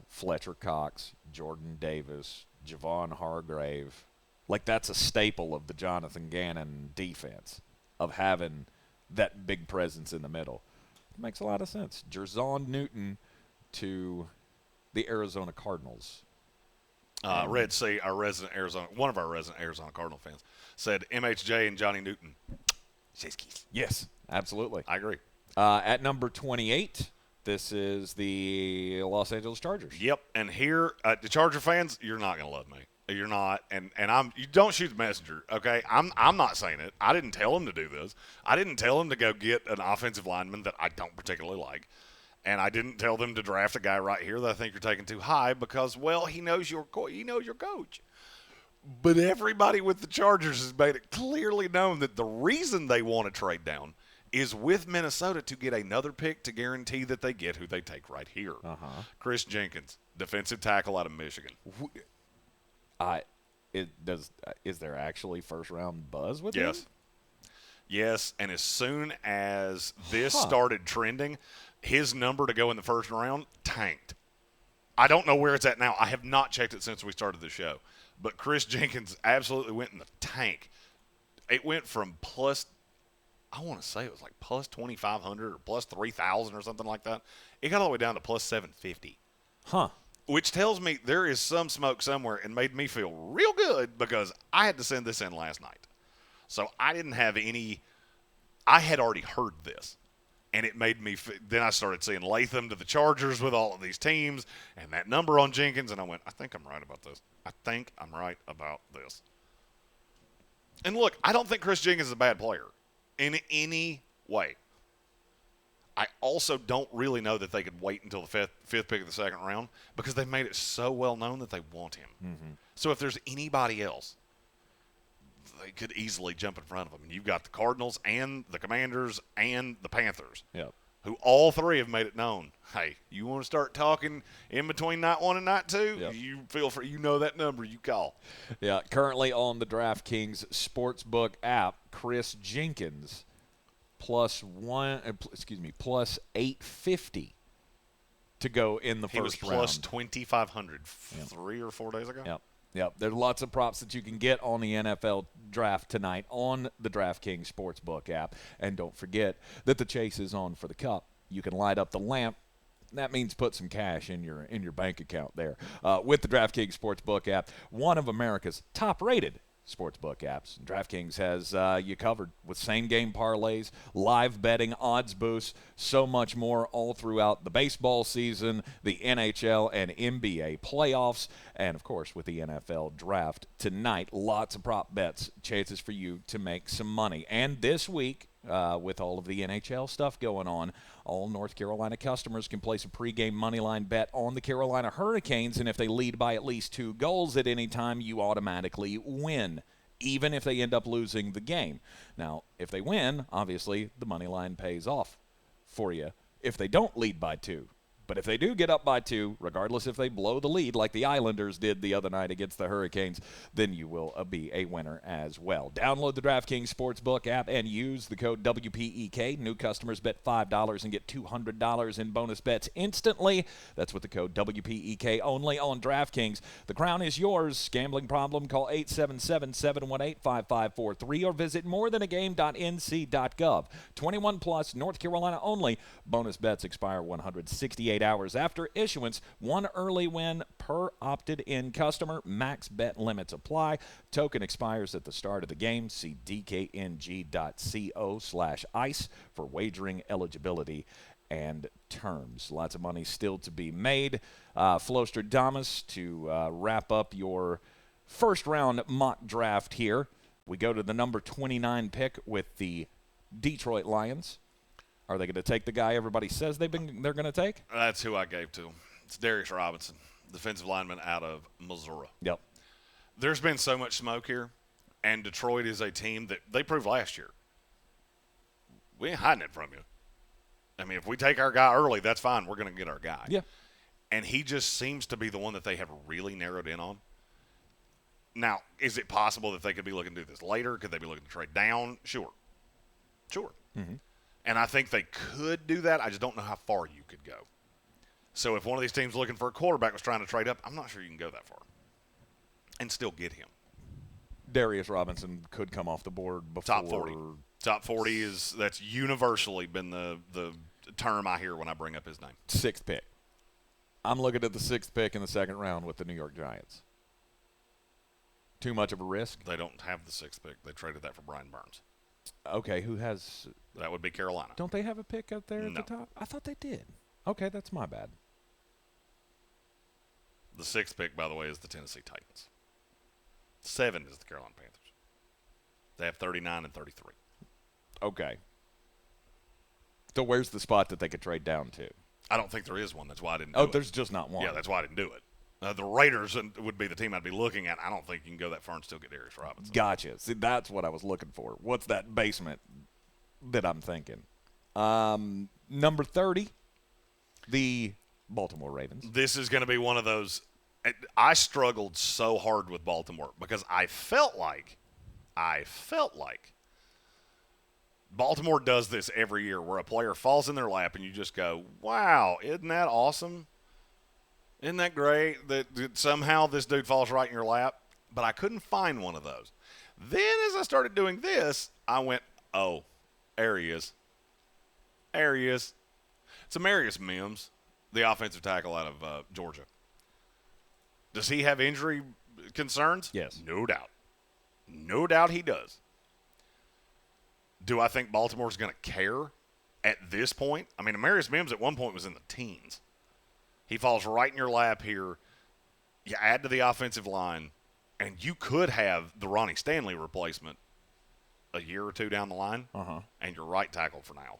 Fletcher Cox, Jordan Davis, Javon Hargrave. Like, that's a staple of the Jonathan Gannon defense, of having that big presence in the middle. It makes a lot of sense. Jerzon Newton to the Arizona Cardinals. Red C, one of our resident Arizona Cardinal fans, said MHJ and Johnny Newton. Yes, absolutely. I agree. At number 28, this is the Los Angeles Chargers. Yep, and here, the Charger fans, you're not going to love me. You're not, and you don't shoot the messenger, okay? I'm not saying it. I didn't tell him to do this. I didn't tell him to go get an offensive lineman that I don't particularly like. And I didn't tell them to draft a guy right here that I think you're taking too high because, well, he knows your coach. But everybody with the Chargers has made it clearly known that the reason they want to trade down is with Minnesota to get another pick to guarantee that they get who they take right here. Chris Jenkins, defensive tackle out of Michigan. Is there actually first-round buzz with him? Yes, and as soon as this started trending, his number to go in the first round tanked. I don't know where it's at now. I have not checked it since we started the show. But Chris Jenkins absolutely went in the tank. It went from plus, I want to say it was like plus 2,500 or plus 3,000 or something like that. It got all the way down to plus 750. Which tells me there is some smoke somewhere and made me feel real good because I had to send this in last night. So I didn't have any – I had already heard this. And it made me – then I started seeing Latham to the Chargers with all of these teams and that number on Jenkins, and I went, I think I'm right about this. And look, I don't think Chris Jenkins is a bad player in any way. I also don't really know that they could wait until the fifth pick of the second round because they've made it so well known that they want him. So if there's anybody else, they could easily jump in front of them. And you've got the Cardinals and the Commanders and the Panthers, who all three have made it known. Hey, you want to start talking in between night one and night two? You feel free. You know that number. You call. Yeah. Currently on the DraftKings Sportsbook app, Chris Jenkins plus 850 to go in the first round. He was plus 2,500 3 or 4 days ago. Yep. There's lots of props that you can get on the NFL draft tonight on the DraftKings Sportsbook app. And don't forget that the chase is on for the cup. You can light up the lamp. That means put some cash in your bank account there. With the DraftKings Sportsbook app, one of America's top-rated sportsbook apps. DraftKings has you covered with same-game parlays, live betting, odds boosts, so much more all throughout the baseball season, the NHL and NBA playoffs, and, of course, with the NFL draft tonight. Lots of prop bets, chances for you to make some money. And this week, with all of the NHL stuff going on, all North Carolina customers can place a pregame moneyline bet on the Carolina Hurricanes, and if they lead by at least 2 goals at any time, you automatically win, even if they end up losing the game. Now, if they win, obviously the moneyline pays off for you if they don't lead by 2. But if they do get up by 2, regardless if they blow the lead like the Islanders did the other night against the Hurricanes, then you will be a winner as well. Download the DraftKings Sportsbook app and use the code WPEK. New customers bet $5 and get $200 in bonus bets instantly. That's with the code WPEK only on DraftKings. The crown is yours. Gambling problem? Call 877-718-5543 or visit morethanagame.nc.gov. 21 plus, North Carolina only. Bonus bets expire 168 hours after issuance. One early win per opted-in customer. Max bet limits apply. Token expires at the start of the game. See dkng.co/ice for wagering eligibility and terms. Lots of money still to be made. Flostradamus, to wrap up your first-round mock draft here, we go to the number 29 pick with the Detroit Lions. Are they going to take the guy everybody says they're going to take? That's who I gave to. It's Darius Robinson, defensive lineman out of Missouri. Yep. There's been so much smoke here, and Detroit is a team that they proved last year. We ain't hiding it from you. I mean, if we take our guy early, that's fine. We're going to get our guy. Yeah. and he just seems to be the one that they have really narrowed in on. Now, is it possible that they could be looking to do this later? Could they be looking to trade down? Sure. Mm-hmm. And I think they could do that. I just don't know how far you could go. So if one of these teams looking for a quarterback was trying to trade up, I'm not sure you can go that far and still get him. Darius Robinson could come off the board before. Top 40. Top 40 that's universally been the term I hear when I bring up his name. 6th pick. I'm looking at the 6th pick in the 2nd round with the New York Giants. Too much of a risk? They don't have the 6th pick. They traded that for Brian Burns. Okay, who has? That would be Carolina. Don't they have a pick up there at No. the top? I thought they did. Okay, that's my bad. The 6th pick, by the way, is the Tennessee Titans. 7 is the Carolina Panthers. They have 39 and 33. Okay. So where's the spot that they could trade down to? I don't think there is one. That's why I didn't do it. There's just not one. Yeah, that's why I didn't do it. The Raiders would be the team I'd be looking at. I don't think you can go that far and still get Darius Robinson. Gotcha. See, that's what I was looking for. What's that basement that I'm thinking? Number 30, the Baltimore Ravens. This is going to be one of those. I struggled so hard with Baltimore because I felt like Baltimore does this every year where a player falls in their lap and you just go, wow, isn't that awesome? Isn't that great that somehow this dude falls right in your lap? But I couldn't find one of those. Then as I started doing this, I went, oh, there he is. There he is. It's Amarius Mims, the offensive tackle out of Georgia. Does he have injury concerns? Yes. No doubt. No doubt he does. Do I think Baltimore's going to care at this point? I mean, Amarius Mims at one point was in the teens. He falls right in your lap here. You add to the offensive line, and you could have the Ronnie Stanley replacement a year or two down the line, and you're right tackle for now.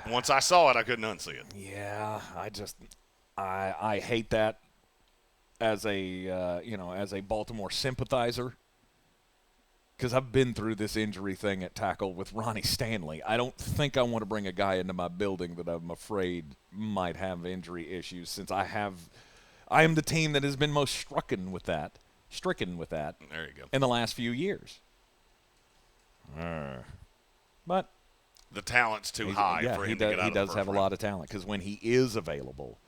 Once I saw it, I couldn't unsee it. Yeah, I hate that as a Baltimore sympathizer. Because I've been through this injury thing at tackle with Ronnie Stanley. I don't think I want to bring a guy into my building that I'm afraid might have injury issues, since I am the team that has been most stricken with that. There you go. In the last few years. But the talent's too high for him to get out of the He does first have round. a lot of talent, because when he is available,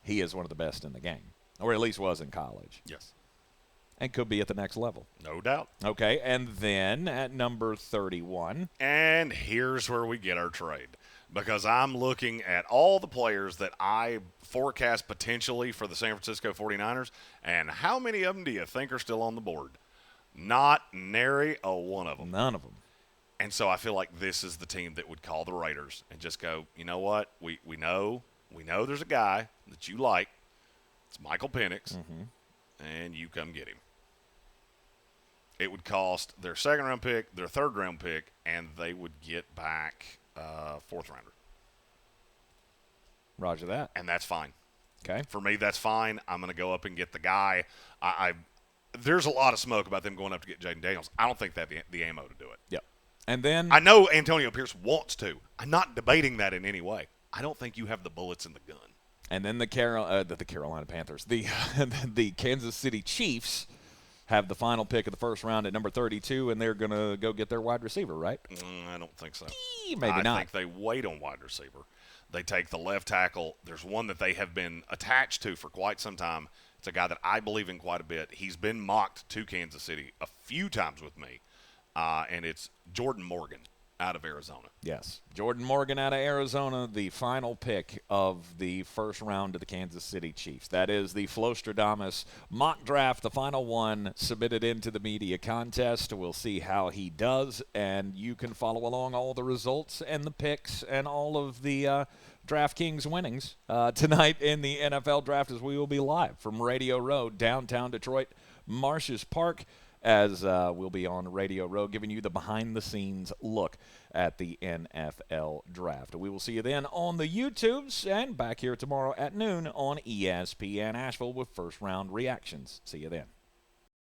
he is one of the best in the game, or at least was in college. Yes. And could be at the next level. No doubt. Okay, and then at number 31. And here's where we get our trade. Because I'm looking at all the players that I forecast potentially for the San Francisco 49ers, and how many of them do you think are still on the board? Not nary a one of them. None of them. And so I feel like this is the team that would call the Raiders and just go, you know what? We know there's a guy that you like. It's Michael Penix, and you come get him. It would cost their 2nd-round pick, their 3rd-round pick, and they would get back 4th-rounder. Roger that. And that's fine. Okay. For me, that's fine. I'm going to go up and get the guy. There's a lot of smoke about them going up to get Jaden Daniels. I don't think they have the ammo to do it. Yep. And then I know Antonio Pierce wants to. I'm not debating that in any way. I don't think you have the bullets in the gun. And then the Carolina Panthers, the Kansas City Chiefs have the final pick of the 1st round at number 32, and they're going to go get their wide receiver, right? I don't think so. Maybe not. I think they wait on wide receiver. They take the left tackle. There's one that they have been attached to for quite some time. It's a guy that I believe in quite a bit. He's been mocked to Kansas City a few times with me, and it's Jordan Morgan out of Arizona. Yes. Jordan Morgan out of Arizona, the final pick of the 1st round of the Kansas City Chiefs. That is the Flostradamus mock draft, the final one, submitted into the media contest. We'll see how he does, and you can follow along all the results and the picks and all of the DraftKings winnings tonight in the NFL Draft, as we will be live from Radio Row, downtown Detroit, Marsh's Park, as we'll be on Radio Row giving you the behind-the-scenes look at the NFL Draft. We will see you then on the YouTubes and back here tomorrow at noon on ESPN Asheville with first-round reactions. See you then.